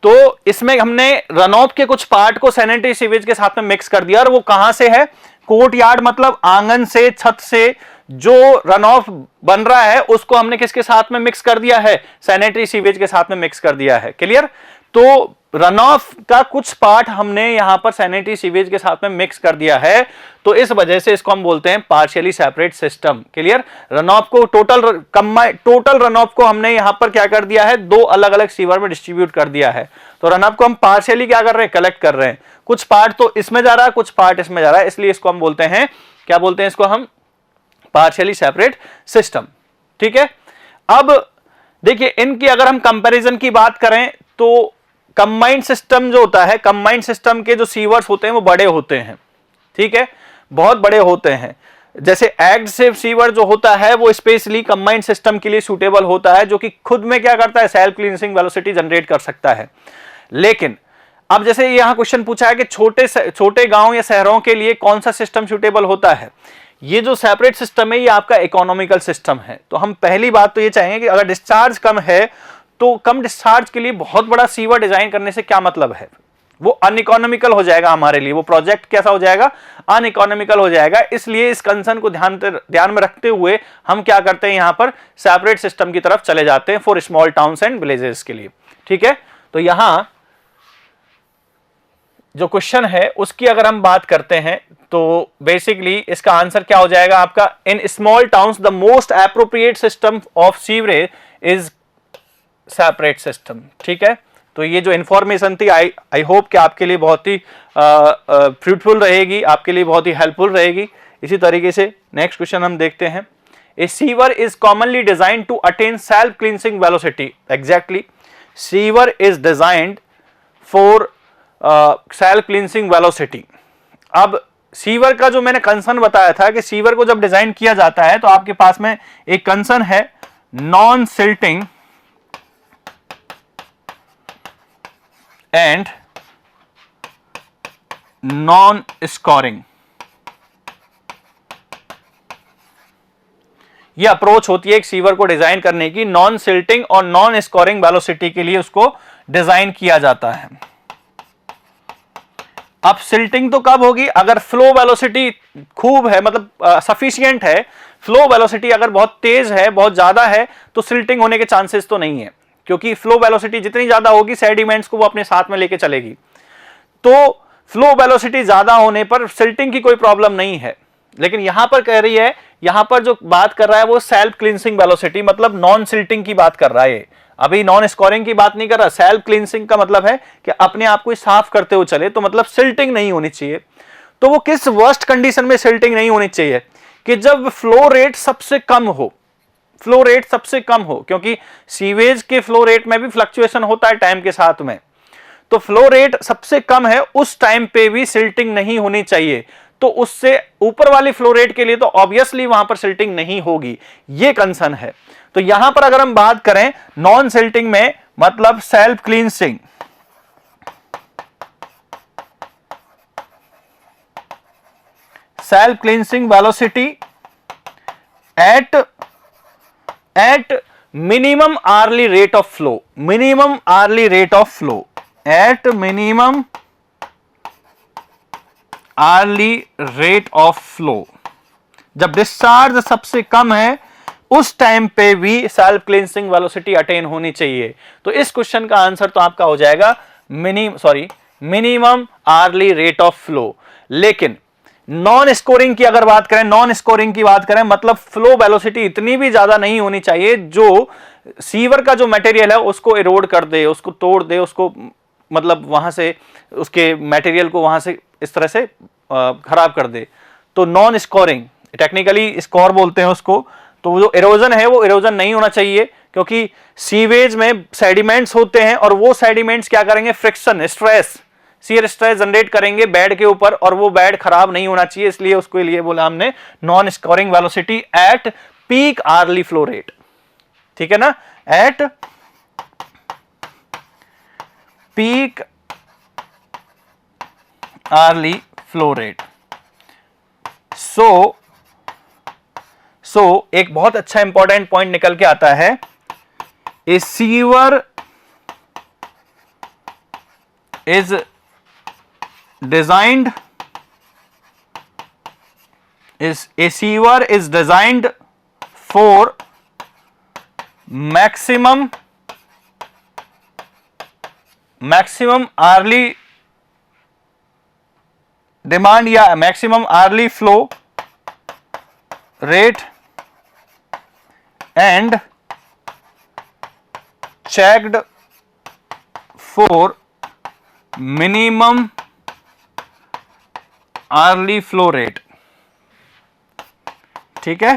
तो इसमें हमने रन ऑफ के कुछ पार्ट को सैनिटरी सीवेज के साथ में मिक्स कर दिया, और वो कहां से है, कोर्टयार्ड मतलब आंगन से, छत से जो रन ऑफ बन रहा है उसको हमने किसके साथ में मिक्स कर दिया है, सैनिटरी सीवेज के साथ में मिक्स कर दिया है। क्लियर। तो रन ऑफ का कुछ पार्ट हमने यहां पर सैनिटरी सीवेज के साथ में मिक्स कर दिया है, तो इस वजह से इसको हम बोलते हैं partially separate system. Clear. Run of को टोटल रन ऑफ को हमने यहां पर क्या कर दिया है, दो अलग अलग सीवर में डिस्ट्रीब्यूट कर दिया है। तो रन ऑफ को हम पार्शियली क्या कर रहे हैं, कलेक्ट कर रहे हैं, कुछ पार्ट तो इसमें जा रहा है, कुछ पार्ट इसमें जा रहा है, इसलिए इसको हम बोलते हैं, क्या बोलते हैं इसको हम, पार्शियली सेपरेट सिस्टम, ठीक है। अब देखिए इनकी अगर हम कंपैरिजन की बात करें तो कंबाइंड सिस्टम जो होता है, कंबाइंड सिस्टम के जो सीवर्स होते हैं वो बड़े होते हैं, ठीक है, बहुत बड़े होते हैं। जैसे एडसिव सीवर जो होता है वो स्पेशली कंबाइंड सिस्टम के लिए सूटेबल होता है, जो कि खुद में क्या करता है, सेल्फ क्लींसिंग वेलोसिटी जनरेट कर सकता है। लेकिन अब जैसे यहां क्वेश्चन पूछा है कि छोटे गांव या शहरों के लिए कौन सा सिस्टम सूटेबल होता है, ये जो सेपरेट सिस्टम है ये आपका इकोनॉमिकल सिस्टम है। तो हम पहली बात तो ये चाहेंगे कि अगर डिस्चार्ज कम है तो कम डिस्चार्ज के लिए बहुत बड़ा सीवर डिजाइन करने से क्या मतलब है, वो अनइकोनॉमिकल हो जाएगा हमारे लिए, वो प्रोजेक्ट कैसा हो जाएगा, अनइकोनॉमिकल हो जाएगा। इसलिए इस कंसर्न को ध्यान में रखते हुए हम क्या करते हैं, यहां पर सेपरेट सिस्टम की तरफ चले जाते हैं for small towns and villages के लिए, ठीक है। तो यहां जो क्वेश्चन है उसकी अगर हम बात करते हैं तो बेसिकली इसका आंसर क्या हो जाएगा आपका, इन small towns the most appropriate system of sewerage is separate system, ठीक है। तो ये जो इंफॉर्मेशन थी आई होप कि आपके लिए बहुत ही फ्रूटफुल रहेगी, आपके लिए बहुत ही हेल्पफुल रहेगी। इसी तरीके से नेक्स्ट क्वेश्चन हम देखते हैं, a sewer is commonly designed to attain self cleansing velocity. Exactly, sewer is designed for self cleansing velocity. अब सीवर का जो मैंने कंसर्न बताया था कि सीवर को जब डिजाइन किया जाता है तो आपके पास में एक कंसर्न है non silting and non scoring. यह अप्रोच होती है एक सीवर को डिजाइन करने की, नॉन सिल्टिंग और नॉन स्कोरिंग वेलोसिटी के लिए उसको डिजाइन किया जाता है। अब सिल्टिंग तो कब होगी, अगर फ्लो वेलोसिटी खूब है, मतलब सफिशिएंट है, फ्लो वेलोसिटी अगर बहुत तेज है, बहुत ज्यादा है, तो सिल्टिंग होने के चांसेस तो नहीं है, क्योंकि फ्लो वेलोसिटी जितनी ज्यादा होगी सेडिमेंट्स को वो अपने साथ में लेके चलेगी। तो फ्लो वेलोसिटी ज्यादा होने पर सिल्टिंग की कोई प्रॉब्लम नहीं है। लेकिन यहां पर कह रही है, यहां पर जो बात कर रहा है वो सेल्फ क्लींसिंग वेलोसिटी, मतलब नॉन सिल्टिंग की बात कर रहा है। अभी नॉन स्कोरिंग की बात नहीं कर रहा। सेल्फ क्लींसिंग का मतलब है कि अपने आप को साफ करते हुए चले, तो मतलब सिल्टिंग नहीं होनी चाहिए। तो वो किस वर्स्ट कंडीशन में सिल्टिंग नहीं होनी चाहिए, कि जब फ्लो रेट सबसे कम हो, फ्लो रेट सबसे कम हो, क्योंकि सीवेज के फ्लो रेट में भी फ्लक्चुएशन होता है टाइम के साथ में। तो फ्लो रेट सबसे कम है, उस टाइम पे भी सिल्टिंग नहीं होनी चाहिए। तो उससे ऊपर वाली फ्लो रेट के लिए तो ऑब्वियसली वहां पर सिल्टिंग नहीं होगी, ये कंसर्न है। तो यहां पर अगर हम बात करें नॉन सिल्टिंग में, मतलब self cleansing, self cleansing velocity at minimum hourly rate of flow, minimum hourly rate of flow, at minimum hourly rate of flow। जब डिस्चार्ज सबसे कम है उस टाइम पे भी सेल्फ क्लींसिंग वेलोसिटी अटेन होनी चाहिए। तो इस क्वेश्चन का आंसर तो आपका हो जाएगा minimum hourly rate of flow. लेकिन नॉन स्कोरिंग की अगर बात करें, नॉन स्कोरिंग की बात करें मतलब फ्लो वेलोसिटी इतनी भी ज्यादा नहीं होनी चाहिए जो सीवर का जो मटेरियल है उसको इरोड कर दे, उसको तोड़ दे, उसको मतलब वहां से उसके मटेरियल को वहां से इस तरह से खराब कर दे। तो नॉन स्कोरिंग, टेक्निकली स्कोर बोलते हैं उसको। तो जो इरोजन है वो इरोजन नहीं होना चाहिए, क्योंकि सीवेज में सेडिमेंट्स होते हैं और वो सेडिमेंट्स क्या करेंगे, friction, stress, shear stress generate करेंगे बेड के ऊपर, और वो बेड खराब नहीं होना चाहिए, इसलिए उसके लिए बोला हमने non scouring velocity at peak hourly flow rate. ठीक है ना, at peak hourly flow rate. So एक बहुत अच्छा इंपॉर्टेंट पॉइंट निकल के आता है, a sewer is designed for maximum hourly demand या maximum hourly flow rate and checked for minimum hourly flow rate. ठीक है,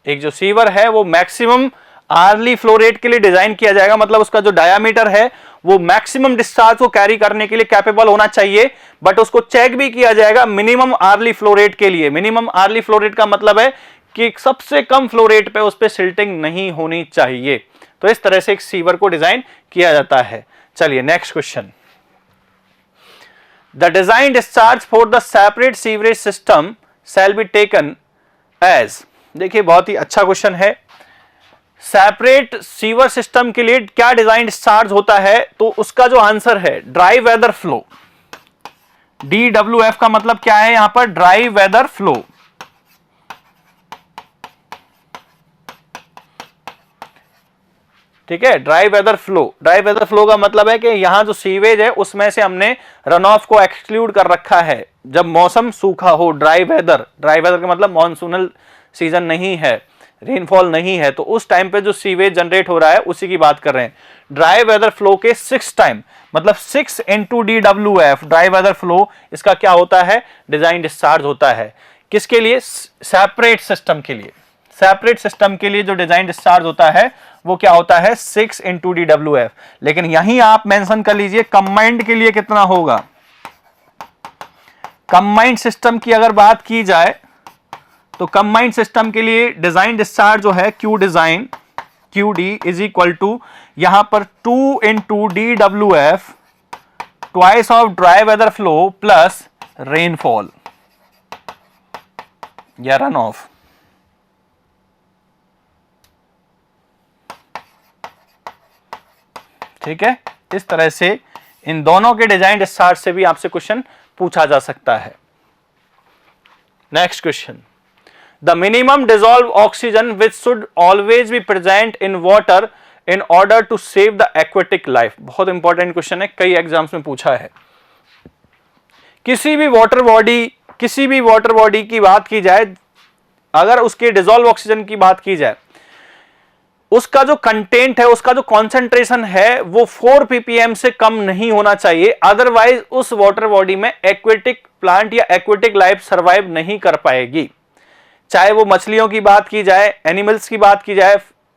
एक जो सीवर है वो मैक्सिमम आवर्ली फ्लो रेट के लिए डिजाइन किया जाएगा, मतलब उसका जो डायामीटर है वो मैक्सिमम डिस्चार्ज को कैरी करने के लिए कैपेबल होना चाहिए, बट उसको चेक भी किया जाएगा मिनिमम आवर्ली फ्लो रेट के लिए। मिनिमम आवर्ली फ्लो रेट का मतलब है कि सबसे कम फ्लो रेट पे उस पे सिल्टिंग नहीं होनी चाहिए। तो इस तरह से एक सीवर को डिजाइन किया जाता है। चलिए next question, the design discharge for the separate sewerage system shall be taken as, देखिए बहुत ही अच्छा क्वेश्चन है। सेपरेट सीवर सिस्टम के लिए क्या डिजाइन डिस्चार्ज होता है, तो उसका जो आंसर है ड्राई वेदर फ्लो। DWF का मतलब क्या है यहां पर, ड्राई वेदर फ्लो। ठीक है, dry weather flow. Dry weather flow का मतलब है कि यहां जो सीवेज है उसमें से हमने रन ऑफ को एक्सक्लूड कर रखा है। जब मौसम सूखा हो, ड्राई वेदर का मतलब मॉनसूनल सीजन नहीं है, रेनफॉल नहीं है, तो उस टाइम पे जो सीवेज जनरेट हो रहा है उसी की बात कर रहे हैं। ड्राई वेदर फ्लो के 6 टाइम मतलब 6 into DWF dry weather flow, इसका क्या होता है, डिजाइन डिस्चार्ज होता है। किसके लिए, सेपरेट सिस्टम के लिए। सेपरेट सिस्टम के लिए जो डिजाइन डिस्चार्ज होता है वो क्या होता है, 6 into DWF। लेकिन यहीं आप मेंशन कर लीजिए कंबाइंड के लिए कितना होगा। कंबाइंड सिस्टम की अगर बात की जाए तो कंबाइंड सिस्टम के लिए डिजाइन डिस्चार्ज जो है Q design QD is equal to यहां पर 2 into DWF twice of dry weather flow plus rainfall या रन ऑफ। ठीक है, इस तरह से इन दोनों के डिजाइन डिस्चार्ज से भी आपसे क्वेश्चन पूछा जा सकता है। Next question, the minimum dissolve oxygen which should always be present in water in order to save the aquatic life. बहुत इंपॉर्टेंट क्वेश्चन है, कई एग्जाम्स में पूछा है। किसी भी वाटर बॉडी की बात की जाए, अगर उसके डिसॉल्व ऑक्सीजन की बात की जाए, उसका जो कंटेंट है, उसका जो कॉन्सेंट्रेशन है वो 4 ppm से कम नहीं होना चाहिए, अदरवाइज उस वाटर बॉडी में एक्वेटिक प्लांट या एक्वेटिक लाइफ सर्वाइव नहीं कर पाएगी। चाहे वो मछलियों की बात की जाए, एनिमल्स की बात की जाए,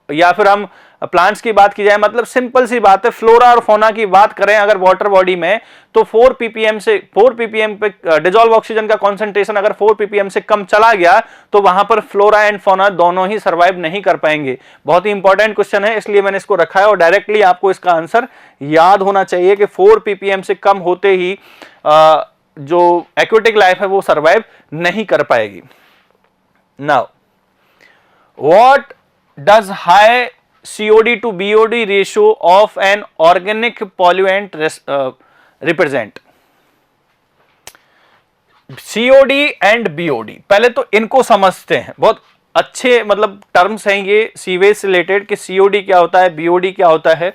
या फिर हम प्लांट्स की बात की जाए, मतलब सिंपल सी बात है, फ्लोरा और फौना की बात करें अगर वाटर बॉडी में, तो 4 ppm पे डिजॉल्व ऑक्सीजन का कॉन्सेंट्रेशन अगर 4 ppm से कम चला गया तो वहां पर फ्लोरा एंड फौना दोनों ही सर्वाइव नहीं कर पाएंगे। बहुत ही इंपॉर्टेंट क्वेश्चन है, इसलिए मैंने इसको रखा है और डायरेक्टली आपको इसका आंसर याद होना चाहिए कि 4 ppm से कम होते ही जो एक्वेटिक लाइफ है वो सर्वाइव नहीं कर पाएगी। Now what does high COD to BOD ratio of an organic pollutant represent? COD and BOD, पहले तो इनको समझते हैं, बहुत अच्छे मतलब टर्म्स हैं ये सीवेज से रिलेटेड कि COD क्या होता है, BOD क्या होता है।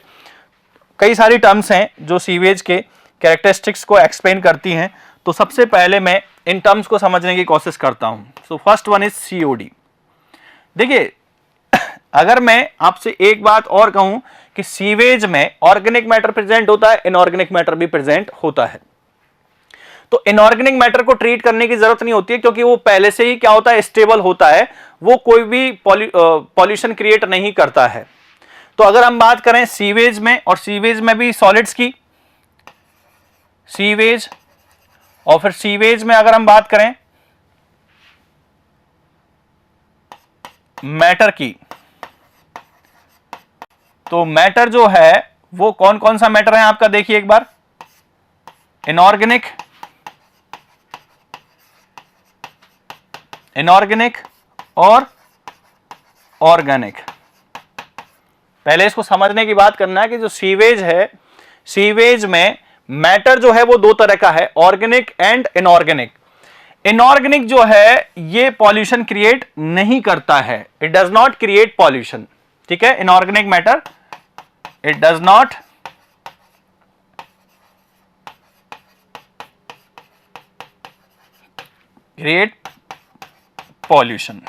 कई सारी टर्म्स हैं जो सीवेज के कैरेक्टरिस्टिक्स को एक्सप्लेन करती हैं, तो सबसे पहले मैं इन टर्म्स को समझने की कोशिश करता हूं। So first one is COD। देखिए, अगर मैं आपसे एक बात और कहूं कि सीवेज में ऑर्गेनिक मैटर प्रेजेंट होता है, इनऑर्गेनिक मैटर भी प्रेजेंट होता है, तो इनऑर्गेनिक मैटर को ट्रीट करने की जरूरत नहीं होती है क्योंकि वो पहले से ही क्या होता है, स्टेबल होता है, वो कोई भी पॉल्यूशन क्रिएट नहीं करता है। तो अगर हम बात करें सीवेज में, और सीवेज में भी सॉलिड्स की, सीवेज और फिर सीवेज में अगर हम बात करें मैटर की, तो मैटर जो है वो कौन कौन सा मैटर है आपका, देखिए एक बार, इनऑर्गेनिक, इनऑर्गेनिक और ऑर्गेनिक। पहले इसको समझने की बात करना है कि जो सीवेज है, सीवेज में मैटर जो है वो दो तरह का है, ऑर्गेनिक एंड इनऑर्गेनिक। इनऑर्गेनिक जो है ये पॉल्यूशन क्रिएट नहीं करता है, it does not create pollution, ठीक है। Inorganic matter it does not create pollution,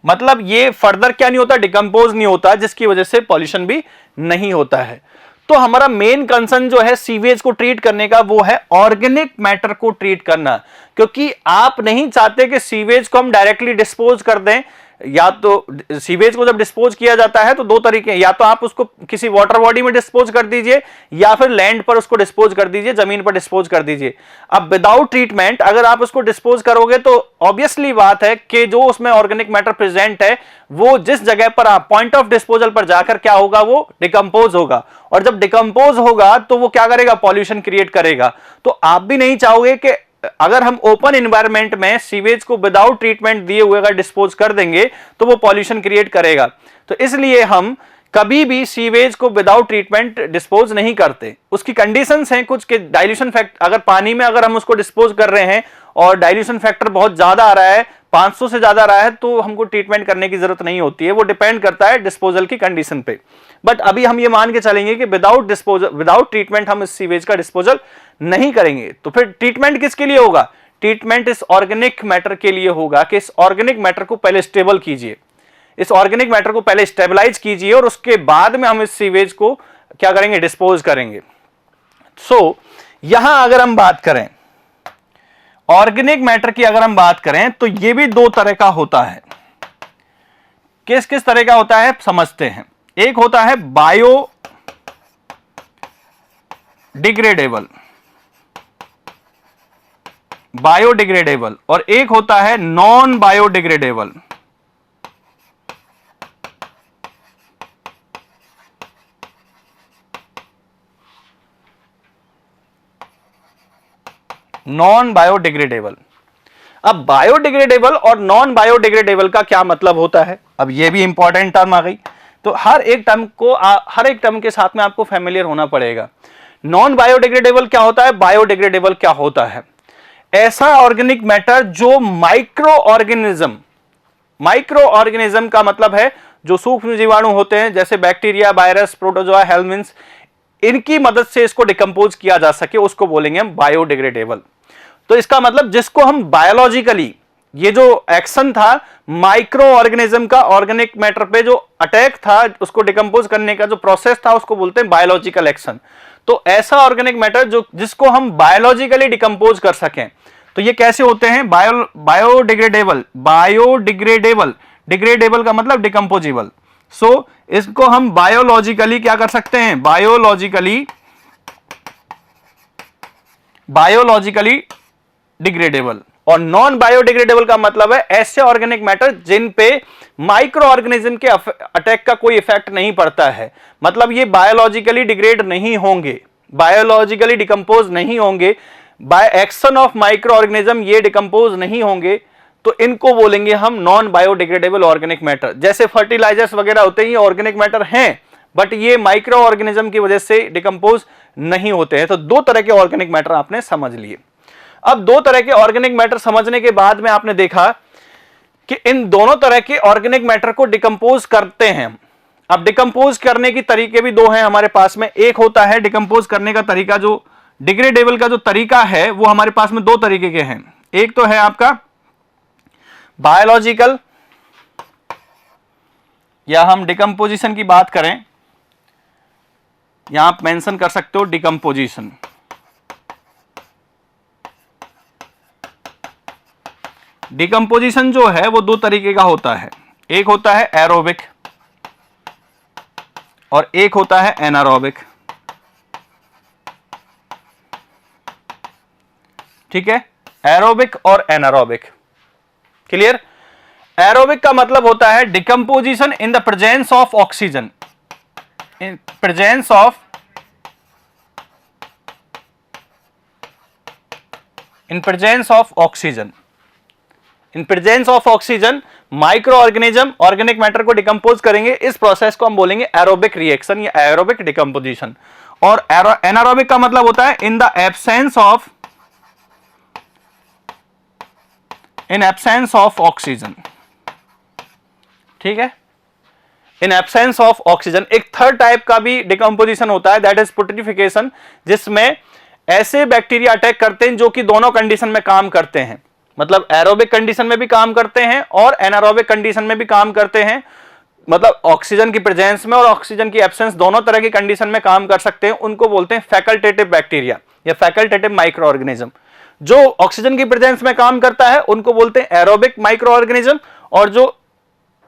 मतलब ये फर्दर क्या नहीं होता, डिकम्पोज नहीं होता, जिसकी वजह से पॉल्यूशन भी नहीं होता है। तो हमारा मेन कंसर्न जो है सीवेज को ट्रीट करने का वो है ऑर्गेनिक मैटर को ट्रीट करना, क्योंकि आप नहीं चाहते कि सीवेज को हम डायरेक्टली डिस्पोज कर दें। या तो सीवेज को जब डिस्पोज किया जाता है तो दो तरीके हैं, या तो आप उसको किसी वाटर बॉडी में डिस्पोज कर दीजिए या फिर लैंड पर उसको डिस्पोज कर दीजिए, जमीन पर डिस्पोज कर दीजिए। अब विदाउट ट्रीटमेंट अगर आप उसको डिस्पोज करोगे तो ऑब्वियसली बात है कि जो उसमें ऑर्गेनिक मैटर प्रेजेंट है वो जिस जगह पर आप पॉइंट ऑफ डिस्पोजल पर जाकर क्या होगा, वो डिकम्पोज होगा, और जब डिकम्पोज होगा तो वो क्या करेगा, पॉल्यूशन क्रिएट करेगा। तो आप भी नहीं चाहोगे कि अगर हम ओपन एनवायरनमेंट में सीवेज को विदाउट ट्रीटमेंट दिए हुए अगर डिस्पोज कर देंगे तो वो पॉल्यूशन क्रिएट करेगा। तो इसलिए हम कभी भी सीवेज को विदाउट ट्रीटमेंट डिस्पोज नहीं करते। उसकी कंडीशंस हैं कुछ के, डाइल्यूशन फैक्टर, अगर पानी में अगर हम उसको डिस्पोज कर रहे हैं और डाइल्यूशन फैक्टर बहुत ज्यादा आ रहा है, 500 से ज्यादा आ रहा है, तो हमको ट्रीटमेंट करने की जरूरत नहीं होती है, वो डिपेंड करता है डिस्पोजल की कंडीशन पे। बट अभी हम ये मान के चलेंगे कि विदाउट ट्रीटमेंट हम इस सीवेज का डिस्पोजल नहीं करेंगे। तो फिर ट्रीटमेंट किसके लिए होगा, ट्रीटमेंट इस ऑर्गेनिक मैटर के लिए होगा कि इस ऑर्गेनिक मैटर को पहले स्टेबल कीजिए, इस ऑर्गेनिक मैटर को पहले स्टेबलाइज कीजिए और उसके बाद में हम इस सीवेज को क्या करेंगे, डिस्पोज करेंगे। सो यहां अगर हम बात करें ऑर्गेनिक मैटर की, अगर हम बात करें तो ये भी दो तरह का होता है। किस किस तरह का होता है समझते हैं। एक होता है बायोडिग्रेडेबल, बायोडिग्रेडेबल, और एक होता है नॉन बायोडिग्रेडेबल। Non biodegradable. अब बायोडिग्रेडेबल और नॉन बायोडिग्रेडेबल का क्या मतलब होता है, अब ये भी इंपॉर्टेंट टर्म आ गई, तो हर एक टर्म के साथ में आपको फैमिलियर होना पड़ेगा। नॉन बायोडिग्रेडेबल क्या होता है, बायोडिग्रेडेबल क्या होता है, ऐसा ऑर्गेनिक मैटर जो माइक्रो ऑर्गेनिज्म का मतलब है जो सूक्ष्म जीवाणु होते हैं जैसे बैक्टीरिया, वायरस, प्रोटोजोआ, हेलमिन्थ्स, इनकी मदद से इसको डिकम्पोज किया जा सके, उसको बोलेंगे हम बायोडिग्रेडेबल। तो इसका मतलब जिसको हम बायोलॉजिकली, ये जो एक्शन था माइक्रो ऑर्गेनिज्म का ऑर्गेनिक मैटर पे जो अटैक था, उसको डिकम्पोज करने का जो प्रोसेस था, उसको बोलते हैं बायोलॉजिकल एक्शन। तो ऐसा ऑर्गेनिक मैटर जो जिसको हम बायोलॉजिकली डिकम्पोज कर सकें, तो ये कैसे होते हैं, बायोडिग्रेडेबल, डिग्रेडेबल का मतलब डिकम्पोजिबल, सो इसको हम बायोलॉजिकली क्या कर सकते हैं, बायोलॉजिकली डिग्रेडेबल। और नॉन बायोडिग्रेडेबल का मतलब है ऐसे ऑर्गेनिक मैटर जिन पे माइक्रो ऑर्गेनिज्म के अटैक का कोई इफेक्ट नहीं पड़ता है, मतलब ये बायोलॉजिकली डिग्रेड नहीं होंगे, बायोलॉजिकली डिकम्पोज नहीं होंगे, by action of micro organism ये डिकम्पोज नहीं होंगे, तो इनको बोलेंगे हम नॉन बायोडिग्रेडेबल ऑर्गेनिक मैटर। जैसे फर्टिलाइजर्स वगैरह होते हैं, ये ऑर्गेनिक मैटर हैं, बट ये माइक्रो ऑर्गेनिज्म की वजह से डिकम्पोज नहीं होते हैं। तो दो तरह के ऑर्गेनिक मैटर आपने समझ लिए। अब दो तरह के ऑर्गेनिक मैटर समझने के बाद में आपने देखा कि इन दोनों तरह के ऑर्गेनिक मैटर को डिकम्पोज करते हैं। अब डिकम्पोज करने की तरीके भी दो हैं हमारे पास में। एक होता है डिकम्पोज करने का तरीका, जो डिग्रेडेबल का जो तरीका है वो हमारे पास में दो तरीके के हैं। एक तो है आपका बायोलॉजिकल, या हम डिकम्पोजिशन की बात करें, यहां आप मेंशन कर सकते हो डिकम्पोजिशन। डिकम्पोजिशन जो है वो दो तरीके का होता है, एक होता है एरोबिक और एक होता है एनारोबिक। ठीक है, एरोबिक और एनारोबिक, क्लियर। एरोबिक का मतलब होता है decomposition in the presence of oxygen, in presence of oxygen, in presence of oxygen micro organism organic matter को डिकम्पोज करेंगे। इस प्रोसेस को हम बोलेंगे एरोबिक रिएक्शन या एरोबिक डिकम्पोजिशन। और एनारोबिक का मतलब होता है इन एब्सेंस ऑफ ऑक्सीजन। ठीक है, इन एब्सेंस ऑफ ऑक्सीजन। एक थर्ड टाइप का भी डिकम्पोजिशन होता है, दैट इज पुट्रिफिकेशन, जिसमें ऐसे बैक्टीरिया अटैक करते हैं जो कि दोनों कंडीशन में काम करते हैं, मतलब एरोबिक कंडीशन में भी काम करते हैं और एनारोबिक कंडीशन में भी काम करते हैं, मतलब ऑक्सीजन की प्रेजेंस में और ऑक्सीजन की एब्सेंस दोनों तरह की कंडीशन में काम कर सकते हैं। उनको बोलते हैं फैकल्टेटिव बैक्टीरिया या फैकल्टेटिव माइक्रो ऑर्गेनिज्म। जो ऑक्सीजन की प्रेजेंस में काम करता है उनको बोलते हैं एरोबिक माइक्रो ऑर्गेनिज्म, और जो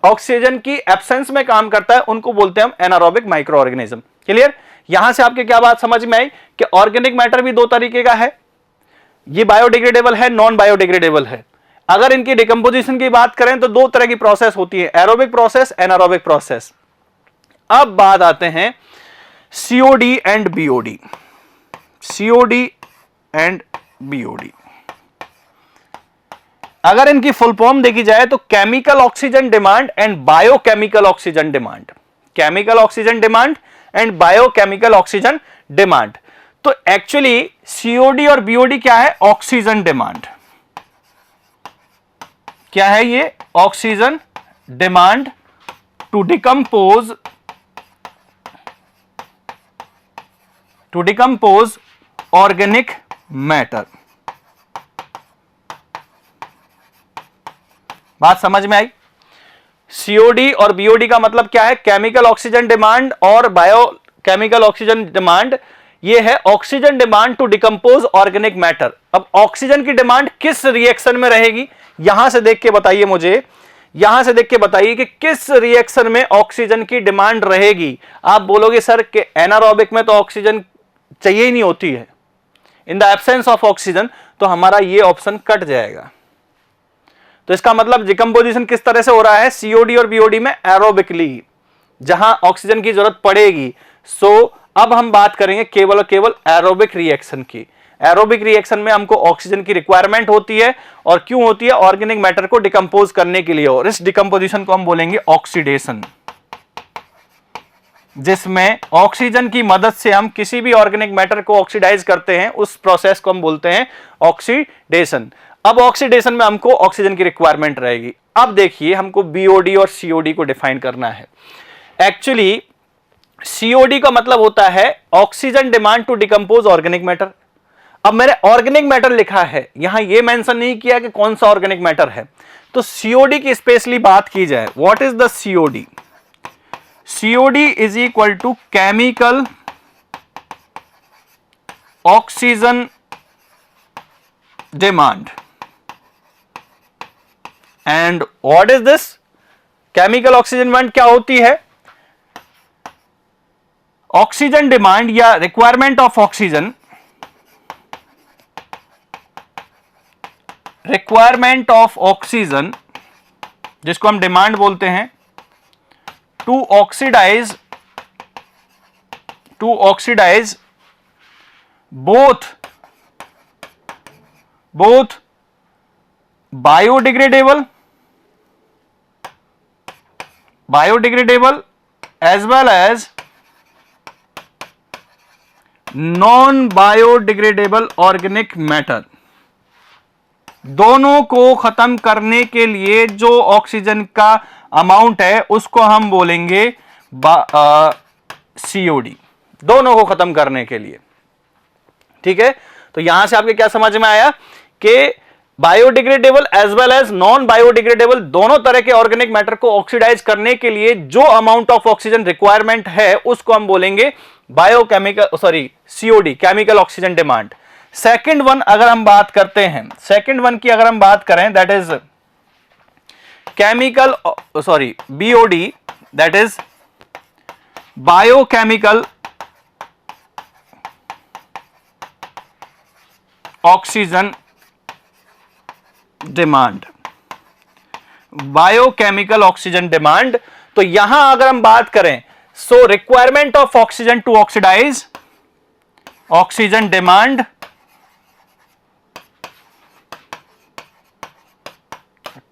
ऑक्सीजन की एब्सेंस में काम करता है उनको बोलते हैं हम एनारोबिक माइक्रो ऑर्गेनिज्म। क्लियर। यहां से आपके क्या बात समझ में आई कि ऑर्गेनिक मैटर भी दो तरीके का है, ये बायोडिग्रेडेबल है, नॉन बायोडिग्रेडेबल है। अगर इनकी डिकम्पोजिशन की बात करें तो दो तरह की प्रोसेस होती है, एरोबिक प्रोसेस, एनारोबिक प्रोसेस। अब बात आते हैं COD and BOD. COD and BOD, अगर इनकी फुल फॉर्म देखी जाए तो chemical oxygen demand and biochemical oxygen demand. Chemical oxygen demand and biochemical oxygen demand. तो एक्चुअली सीओडी और बीओडी क्या है, ऑक्सीजन डिमांड। क्या है ये, oxygen demand to decompose organic matter. बात समझ में आई। सीओडी और बीओडी का मतलब क्या है, केमिकल ऑक्सीजन डिमांड और बायोकेमिकल ऑक्सीजन डिमांड। ये है oxygen demand to decompose organic matter. अब ऑक्सीजन की डिमांड किस रिएक्शन में रहेगी, यहां से देख के बताइए मुझे, यहां से देख के बताइए कि किस रिएक्शन में ऑक्सीजन की डिमांड रहेगी। आप बोलोगे सर कि एनारोबिक में तो ऑक्सीजन चाहिए ही नहीं होती है, इन द एब्सेंस ऑफ ऑक्सीजन, तो हमारा ये ऑप्शन कट जाएगा। तो इसका मतलब डिकम्पोजिशन किस तरह से हो रहा है, सीओडी और बीओडी में एरोबिकली, जहां ऑक्सीजन की जरूरत पड़ेगी। सो अब हम बात करेंगे केवल और केवल एरोबिक रिएक्शन की। एरोबिक रिएक्शन में हमको ऑक्सीजन की रिक्वायरमेंट होती है, और क्यों होती है, ऑर्गेनिक मैटर को डिकम्पोज करने के लिए। और इस डिकम्पोजिशन को हम बोलेंगे ऑक्सीडेशन, जिसमें ऑक्सीजन की मदद से हम किसी भी ऑर्गेनिक मैटर को ऑक्सीडाइज करते हैं, उस प्रोसेस को हम बोलते हैं ऑक्सीडेशन। अब ऑक्सीडेशन में हमको ऑक्सीजन की रिक्वायरमेंट रहेगी। अब देखिए हमको बीओडी और सीओडी को डिफाइन करना है। एक्चुअली सीओडी का मतलब होता है oxygen demand to decompose organic matter. अब मैंने ऑर्गेनिक मैटर लिखा है, यहां यह मेंशन नहीं किया कि कौन सा ऑर्गेनिक मैटर है। तो सीओडी की स्पेशली बात की जाए, what is the COD. COD is equal to chemical oxygen demand. And what is this, chemical oxygen demand क्या होती है, ऑक्सीजन डिमांड या requirement of oxygen, requirement of oxygen जिसको हम डिमांड बोलते हैं, to oxidise both biodegradable as well as non biodegradable organic matter, दोनों को खत्म करने के लिए जो ऑक्सीजन का अमाउंट है उसको हम बोलेंगे COD, दोनों को खत्म करने के लिए। ठीक है, तो यहां से आपके क्या समझ में आया कि biodegradable as well as non biodegradable दोनों तरह के ऑर्गेनिक मैटर को ऑक्सीडाइज करने के लिए जो अमाउंट ऑफ ऑक्सीजन रिक्वायरमेंट है उसको हम बोलेंगे COD, chemical oxygen demand. Second one अगर हम बात करते हैं, सेकंड वन की अगर हम बात करें, that is BOD, that is biochemical oxygen demand, biochemical oxygen demand. तो यहां अगर हम बात करें, so requirement of oxygen to oxidize, oxygen demand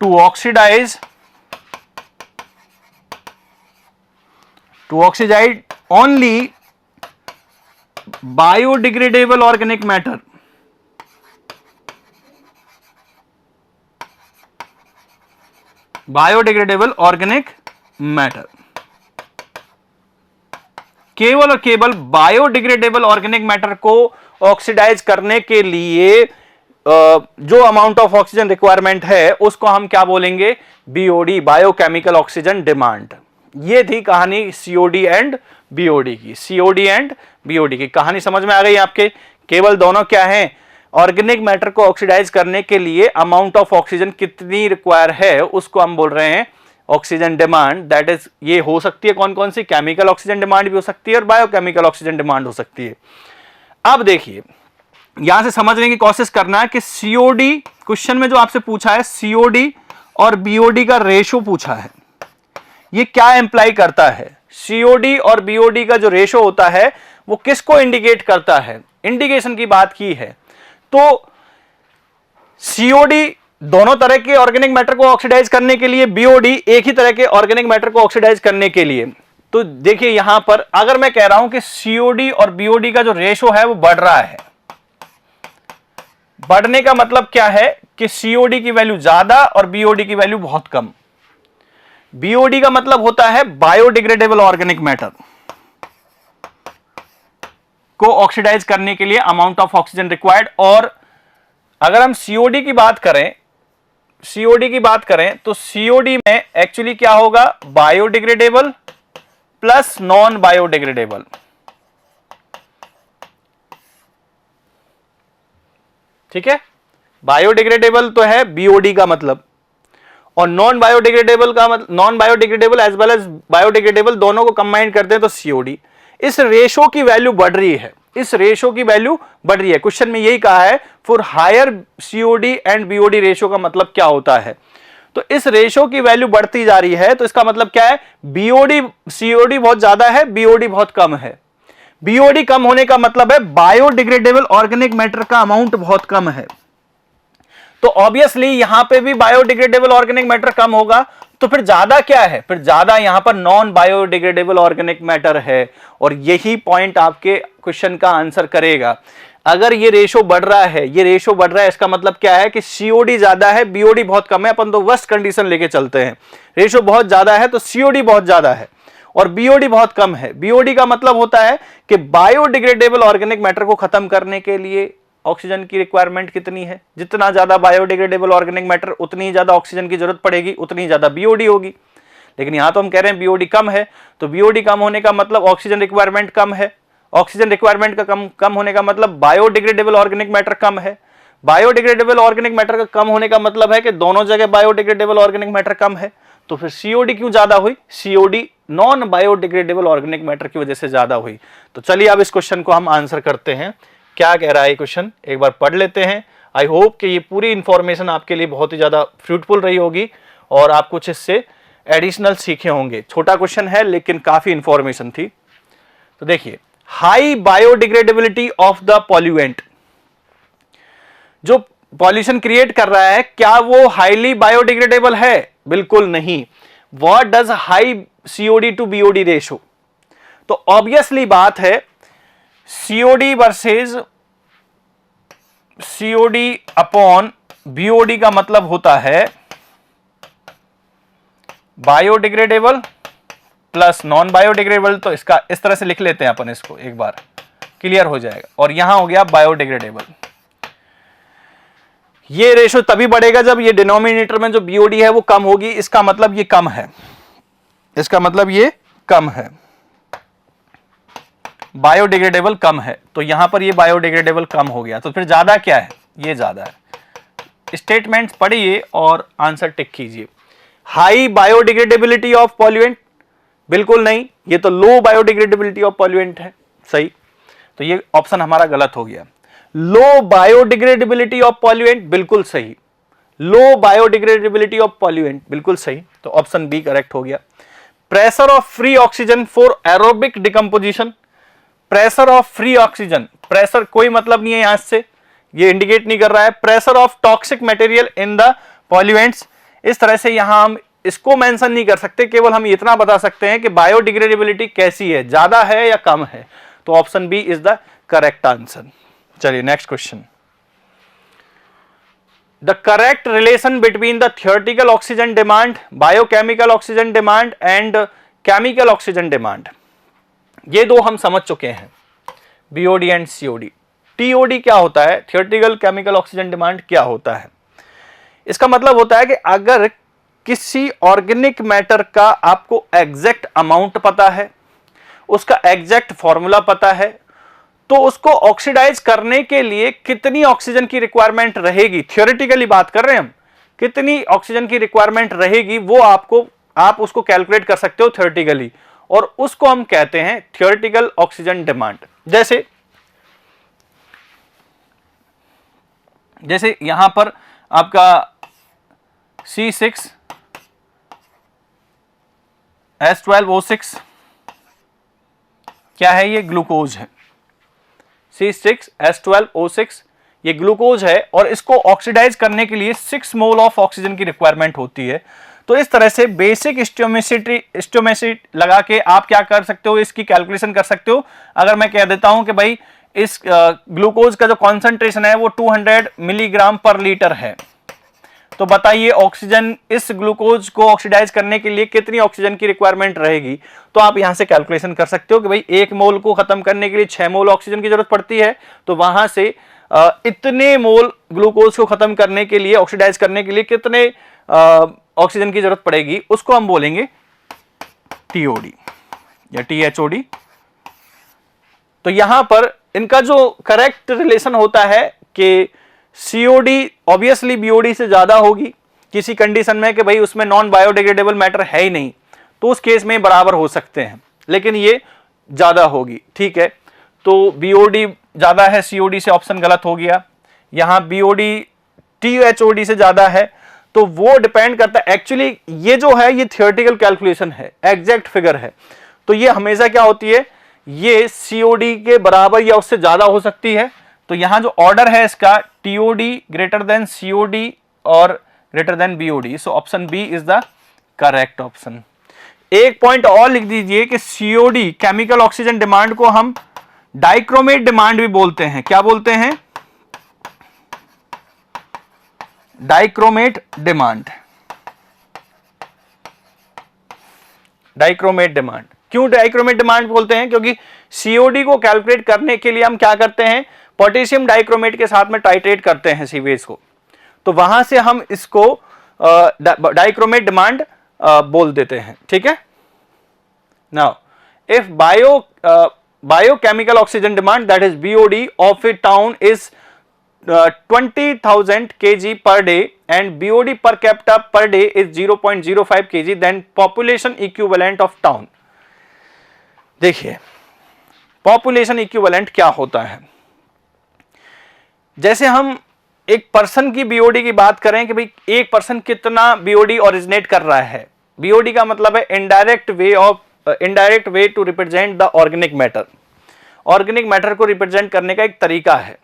to oxidize only biodegradable organic matter, biodegradable organic matter, केवल और केवल बायोडिग्रेडेबल ऑर्गेनिक मैटर को ऑक्सीडाइज करने के लिए जो अमाउंट ऑफ ऑक्सीजन रिक्वायरमेंट है उसको हम क्या बोलेंगे, BOD, बायोकेमिकल ऑक्सीजन डिमांड। ये थी कहानी COD एंड BOD की, COD एंड BOD की कहानी समझ में आ गई आपके। केवल दोनों क्या है, ऑर्गेनिक मैटर को ऑक्सीडाइज करने के लिए अमाउंट ऑफ ऑक्सीजन कितनी रिक्वायर है उसको हम बोल रहे हैं ऑक्सीजन डिमांड। दैट इज, ये हो सकती है कौन कौन सी, केमिकल ऑक्सीजन डिमांड भी हो सकती है और बायोकेमिकल ऑक्सीजन डिमांड हो सकती है। अब देखिए यहां से समझने की कोशिश करना है कि COD, क्वेश्चन में जो आपसे पूछा है COD और BOD का रेशो पूछा है, ये क्या इंप्लाई करता है। COD और BOD का जो रेशो होता है वो किसको इंडिकेट करता है, इंडिकेशन की बात की है। तो COD दोनों तरह के ऑर्गेनिक मैटर को ऑक्सीडाइज करने के लिए, BOD एक ही तरह के ऑर्गेनिक मैटर को ऑक्सीडाइज करने के लिए। तो देखिए यहां पर अगर मैं कह रहा हूं कि COD और BOD का जो रेशो है वो बढ़ रहा है, बढ़ने का मतलब क्या है कि COD की वैल्यू ज्यादा और BOD की वैल्यू बहुत कम। BOD का मतलब होता है बायोडिग्रेडेबल ऑर्गेनिक मैटर को ऑक्सीडाइज करने के लिए अमाउंट ऑफ ऑक्सीजन रिक्वायर्ड। और अगर हम COD की बात करें तो COD में एक्चुअली क्या होगा, बायोडिग्रेडेबल प्लस नॉन बायोडिग्रेडेबल। ठीक है, बायोडिग्रेडेबल तो है BOD का मतलब, और नॉन बायोडिग्रेडेबल का मतलब, non biodegradable as well as biodegradable दोनों को कंबाइन करते हैं तो COD। इस रेशो की वैल्यू बढ़ रही है, इस रेशो की वैल्यू बढ़ रही है। क्वेश्चन में यही कहा है for higher COD and BOD ratio का मतलब क्या होता है। तो इस रेशो की वैल्यू बढ़ती जा रही है, तो इसका मतलब क्या है, COD बहुत ज्यादा है, BOD बहुत कम है। BOD कम होने का मतलब है बायोडिग्रेडेबल ऑर्गेनिक मैटर का अमाउंट बहुत कम है। तो ऑब्वियसली यहां पे भी बायोडिग्रेडेबल ऑर्गेनिक मैटर कम होगा, तो फिर ज्यादा क्या है, फिर ज्यादा यहां पर नॉन बायोडिग्रेडेबल ऑर्गेनिक मैटर है। और यही पॉइंट आपके क्वेश्चन का आंसर करेगा। अगर ये रेशो बढ़ रहा है, ये रेशो बढ़ रहा है, इसका मतलब क्या है कि COD ज्यादा है, BOD बहुत कम है। अपन तो वर्स्ट कंडीशन लेके चलते हैं, रेशो बहुत ज्यादा है तो COD बहुत ज्यादा है और BOD बहुत कम है। BOD का मतलब होता है कि बायोडिग्रेडेबल ऑर्गेनिक मैटर को खत्म करने के लिए ऑक्सीजन की रिक्वायरमेंट कितनी है, जितना ज्यादा बायोडिग्रेडेबल ऑर्गेनिक मैटर उतनी ज्यादा ऑक्सीजन की जरूरत पड़ेगी, उतनी ज्यादा BOD होगी। लेकिन यहां तो हम कह रहे हैं BOD कम है, तो BOD कम होने का मतलब ऑक्सीजन रिक्वायरमेंट कम है, ऑक्सीजन रिक्वायरमेंट का कम होने का मतलब बायोडिग्रेडेबल ऑर्गेनिक मैटर कम है, बायोडिग्रेडेबल ऑर्गेनिक मैटर का कम होने का मतलब है कि दोनों जगह बायोडिग्रेडेबल ऑर्गेनिक मैटर कम है। तो फिर COD क्यों ज्यादा हुई, COD non biodegradable organic matter की वजह से ज्यादा हुई। तो चलिए अब इस क्वेश्चन को हम आंसर करते हैं, क्या कह रहा है ये क्वेश्चन, एक बार पढ़ लेते हैं। आई होप कि ये पूरी इंफॉर्मेशन आपके लिए बहुत ही ज्यादा फ्रूटफुल रही होगी और आप कुछ इससे एडिशनल सीखे होंगे। छोटा क्वेश्चन है लेकिन काफी इंफॉर्मेशन थी। तो देखिए, हाई बायोडिग्रेडेबिलिटी ऑफ द पॉल्यूएंट, जो पॉल्यूशन क्रिएट कर रहा है क्या वो हाईली बायोडिग्रेडेबल है? बिल्कुल नहीं। What does high COD to BOD ratio? तो ऑब्वियसली बात है COD versus COD upon BOD का मतलब होता है बायोडिग्रेडेबल प्लस नॉन बायोडिग्रेडेबल। तो इसका इस तरह से लिख लेते हैं अपन, इसको एक बार क्लियर हो जाएगा। और यहां हो गया बायोडिग्रेडेबल। ये रेशो तभी बढ़ेगा जब ये डिनोमिनेटर में जो बीओडी है वो कम होगी। इसका मतलब ये कम है, इसका मतलब ये कम है, बायोडिग्रेडेबल कम है। तो यहां पर ये बायोडिग्रेडेबल कम हो गया, तो फिर ज्यादा क्या है? ये ज्यादा है। स्टेटमेंट्स पढ़िए और आंसर टिक कीजिए। हाई बायोडिग्रेडेबिलिटी ऑफ पॉल्यूएंट, बिल्कुल नहीं, ये तो लो बायोडिग्रेडेबिलिटी ऑफ पॉल्यूएंट है। सही, तो ये ऑप्शन हमारा गलत हो गया। लो बायोडिग्रेडेबिलिटी ऑफ पॉल्यूएंट, बिल्कुल सही। लो बायोडिग्रेडेबिलिटी ऑफ पॉल्यूएंट, बिल्कुल सही। तो ऑप्शन बी करेक्ट हो गया। Pressure of free oxygen for aerobic decomposition, pressure of free oxygen, pressure कोई मतलब नहीं है यहां से, ये इंडिकेट नहीं कर रहा है। Pressure of toxic material in the pollutants, इस तरह से यहां हम इसको मेंशन नहीं कर सकते, केवल हम इतना बता सकते हैं कि बायोडिग्रेडेबिलिटी कैसी है, ज्यादा है या कम है। तो option B is the correct answer. चलिए next question. The correct relation between the theoretical oxygen demand, biochemical oxygen demand and chemical oxygen demand, ये दो हम समझ चुके हैं, बीओडी एंड सीओडी। टीओडी क्या होता है? थियोरेटिकल केमिकल ऑक्सीजन डिमांड क्या होता है? इसका मतलब होता है कि अगर किसी ऑर्गेनिक मैटर का आपको एग्जैक्ट अमाउंट पता है, उसका एग्जैक्ट फॉर्मूला पता है, तो उसको ऑक्सीडाइज करने के लिए कितनी ऑक्सीजन की रिक्वायरमेंट रहेगी, थियोरेटिकली बात कर रहे हैं हम, कितनी ऑक्सीजन की रिक्वायरमेंट रहेगी वो आप उसको कैलकुलेट कर सकते हो थियोरेटिकली, और उसको हम कहते हैं थियोरेटिकल ऑक्सीजन डिमांड। जैसे यहां पर आपका C6H12O6 क्या है? ये ग्लूकोज है। C6H12O6 ये ग्लूकोज है और इसको ऑक्सीडाइज करने के लिए 6 मोल ऑफ ऑक्सीजन की रिक्वायरमेंट होती है। तो इस तरह से बेसिक स्टोमेसिटी लगा के आप क्या कर सकते हो, इसकी कैलकुलेशन कर सकते हो। अगर मैं कह देता हूं कि भाई इस ग्लूकोज का जो कॉन्सेंट्रेशन है वो 200 मिलीग्राम पर लीटर है, तो बताइए ऑक्सीजन, इस ग्लूकोज को ऑक्सीडाइज करने के लिए कितनी ऑक्सीजन की रिक्वायरमेंट रहेगी। तो आप यहां से कैलकुलेशन कर सकते हो कि भाई 1 मोल को खत्म करने के लिए 6 मोल ऑक्सीजन की जरूरत पड़ती है, तो वहां से इतने मोल ग्लूकोज को खत्म करने के लिए, ऑक्सीडाइज करने के लिए कितने ऑक्सीजन की जरूरत पड़ेगी, उसको हम बोलेंगे टीओडी या टीएचओडी। तो यहां पर इनका जो करेक्ट रिलेशन होता है कि सीओडी ऑब्वियसली बीओडी से ज्यादा होगी किसी कंडीशन में कि भाई उसमें नॉन बायोडिग्रेडेबल मैटर है ही नहीं, तो उस केस में बराबर हो सकते हैं, लेकिन ये ज्यादा होगी। ठीक है, तो बीओडी ज्यादा है सीओडी से, ऑप्शन गलत हो गया। यहां बीओडी टीएचओडी से ज्यादा है, तो वो डिपेंड करता है। एक्चुअली ये जो है ये थियोरेटिकल कैलकुलेशन है, एग्जैक्ट फिगर है, तो ये हमेशा क्या होती है, ये सीओडी के बराबर या उससे ज्यादा हो सकती है। तो यहां जो ऑर्डर है इसका टीओडी ग्रेटर देन सीओडी और greater than BOD, so option B is the correct option. एक पॉइंट और लिख दीजिए कि सीओडी केमिकल ऑक्सीजन डिमांड को हम डाइक्रोमेट डिमांड भी बोलते हैं। क्या बोलते हैं? Dichromate demand. डाइक्रोमेट डिमांड क्यों डाइक्रोमेट डिमांड बोलते हैं? क्योंकि सीओडी को कैलकुलेट करने के लिए हम क्या करते हैं, पोटेशियम डाइक्रोमेट के साथ में टाइट्रेट करते हैं सीवेज को, तो वहां से हम इसको डाइक्रोमेट डिमांड बोल देते हैं। ठीक है, now if biochemical oxygen demand that is BOD of A town is 20,000 kg per day and BOD per capita per day is 0.05 kg, then population equivalent of town. देखिए पॉपुलेशन इक्विवेलेंट क्या होता है। जैसे हम एक पर्सन की BOD की बात करें कि भाई एक पर्सन कितना बीओडी ओरिजिनेट कर रहा है। बीओडी का मतलब है indirect way to represent the organic matter. Organic matter को रिप्रेजेंट करने का एक तरीका है।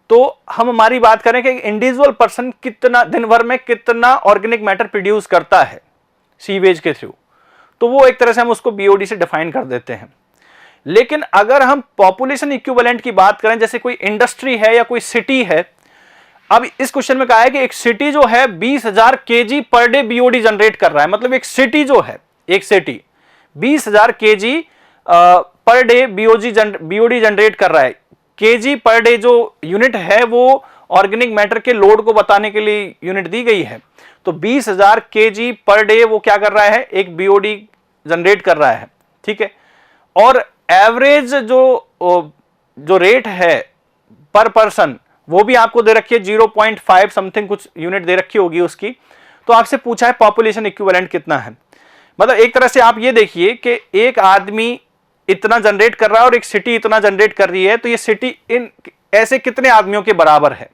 तो हम हमारी बात करें कि इंडिविजुअल पर्सन कितना दिन भर में कितना ऑर्गेनिक मैटर प्रोड्यूस करता है सीवेज के थ्रू, तो वो एक तरह से हम उसको बीओडी से डिफाइन कर देते हैं। लेकिन अगर हम पॉपुलेशन इक्विवेलेंट की बात करें, जैसे कोई इंडस्ट्री है या कोई सिटी है, अब इस क्वेश्चन में कहा है कि एक सिटी जो है 20,000 KG per day BOD generate कर रहा है। मतलब एक सिटी जो है, एक city 20,000 KG per day BOD generate कर रहा है। केजी पर डे जो यूनिट है वो ऑर्गेनिक मैटर के लोड को बताने के लिए यूनिट दी गई है। तो 20,000 केजी पर डे वो क्या कर रहा है, एक बीओडी जनरेट कर रहा है, ठीक है। और एवरेज जो रेट है पर पर्सन वो भी आपको दे रखी है 0.5 समथिंग कुछ यूनिट दे रखी होगी उसकी। तो आपसे पूछा है पॉपुलेशन इक्विवेलेंट कितना है। मतलब एक तरह से आप ये देखिए कि एक आदमी इतना जनरेट कर रहा है और एक सिटी इतना जनरेट कर रही है, तो ये सिटी इन ऐसे कितने आदमियों के बराबर है,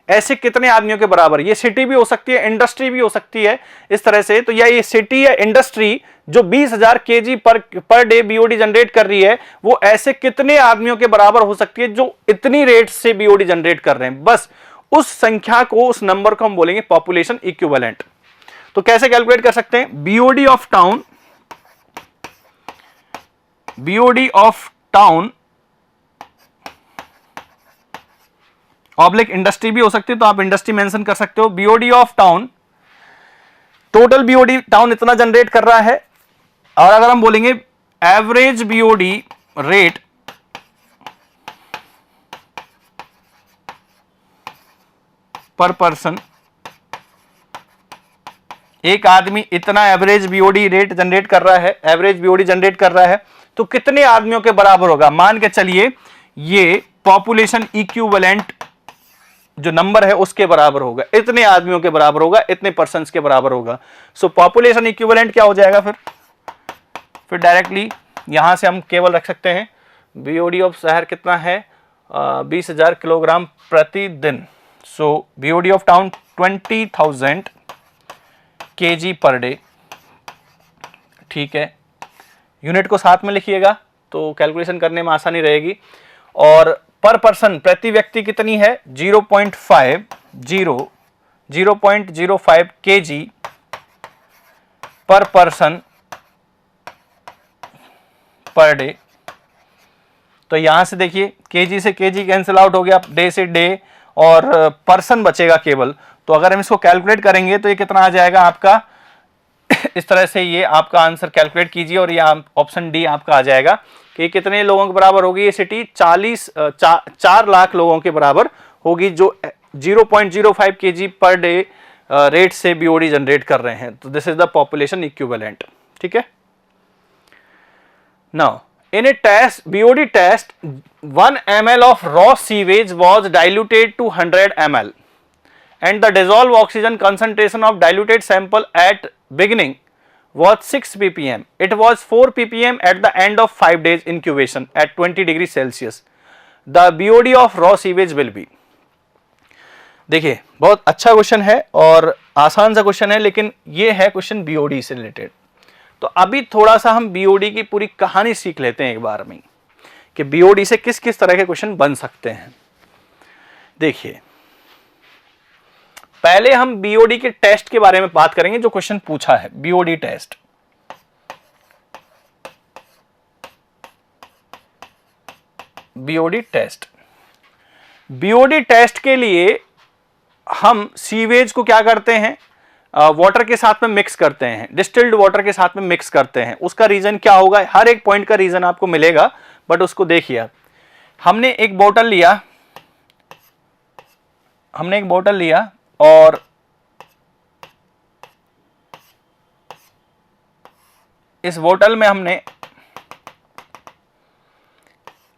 ऐसे कितने आदमियों के बराबर। ये सिटी भी हो सकती है, इंडस्ट्री भी हो सकती है इस तरह से। तो या ये सिटी या इंडस्ट्री जो 20,000 KG per day BOD generate कर रही है, वो ऐसे कितने आदमियों के बराबर हो सकती है जो इतनी रेट से बीओडी जनरेट कर रहे हैं। बस उस संख्या को, उस नंबर को हम बोलेंगे पॉपुलेशन इक्विवेलेंट। तो कैसे कैलकुलेट कर सकते हैं, BOD of town, BOD of town oblique industry भी हो सकती है, तो आप इंडस्ट्री मेंशन कर सकते हो। BOD of town, total BOD town इतना जनरेट कर रहा है। और अगर हम बोलेंगे एवरेज बीओडी रेट पर पर्सन, एक आदमी इतना एवरेज बीओडी रेट जनरेट कर रहा है, एवरेज बीओडी जनरेट कर रहा है, तो कितने आदमियों के बराबर होगा। मान के चलिए ये पॉपुलेशन इक्विवेलेंट जो नंबर है उसके बराबर होगा, इतने आदमियों के बराबर होगा, इतने पर्सन्स के बराबर होगा। सो पॉपुलेशन इक्विवेलेंट क्या हो जाएगा, फिर डायरेक्टली यहां से हम केवल रख सकते हैं बीओडी ऑफ शहर कितना है, 20,000 किलोग्राम प्रतिदिन। So BOD of town 20,000 KG per day, ठीक है। यूनिट को साथ में लिखिएगा तो कैलकुलेशन करने में आसानी रहेगी। और पर पर्सन, प्रति व्यक्ति कितनी है, 0.05 केजी पर पर्सन पर डे। तो यहां से देखिए केजी से केजी कैंसिल आउट हो गया, डे से डे, और पर्सन बचेगा केवल। तो अगर हम इसको कैलकुलेट करेंगे तो ये कितना आ जाएगा आपका, इस तरह से ये आपका आंसर कैलकुलेट कीजिए और ये ऑप्शन डी आपका आ जाएगा कि कितने लोगों के बराबर होगी ये सिटी, 4 लाख लोगों के बराबर होगी जो 0.05 केजी पर डे रेट से बीओडी जनरेट कर रहे हैं। तो this is the population equivalent, ठीक है। Now in a test, BOD test, 1 ml of raw sewage was diluted to 100 ml and the dissolved oxygen concentration of diluted sample at beginning was 6 ppm. It was 4 ppm at the end of 5 days incubation at 20 degrees Celsius. The BOD of raw sewage will be. देखिए बहुत अच्छा question है और आसान सा question है, लेकिन ये है क्वेश्चन BOD से रिलेटेड। तो अभी थोड़ा सा हम बीओडी की पूरी कहानी सीख लेते हैं एक बार में कि बीओडी से किस किस तरह के क्वेश्चन बन सकते हैं। देखिए पहले हम बीओडी के टेस्ट के बारे में बात करेंगे जो क्वेश्चन पूछा है। BOD test, BOD test, BOD test के लिए हम सीवेज को क्या करते हैं, वाटर के साथ में मिक्स करते हैं, डिस्टिल्ड वाटर के साथ में मिक्स करते हैं। उसका रीजन क्या होगा, हर एक पॉइंट का रीजन आपको मिलेगा, बट उसको देखिए। हमने एक बोतल लिया और इस बोतल में हमने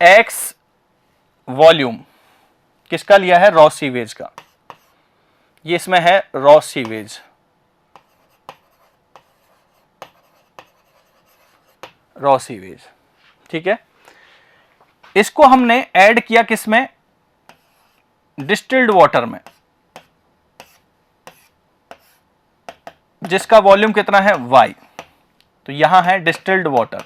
X वॉल्यूम किसका लिया है? रॉ सीवेज का। ये इसमें है रॉ सीवेज, रॉ सीवेज, ठीक है। इसको हमने ऐड किया किसमें? डिस्टिल्ड वाटर में, जिसका वॉल्यूम कितना है? Y। तो यहां है डिस्टिल्ड वाटर,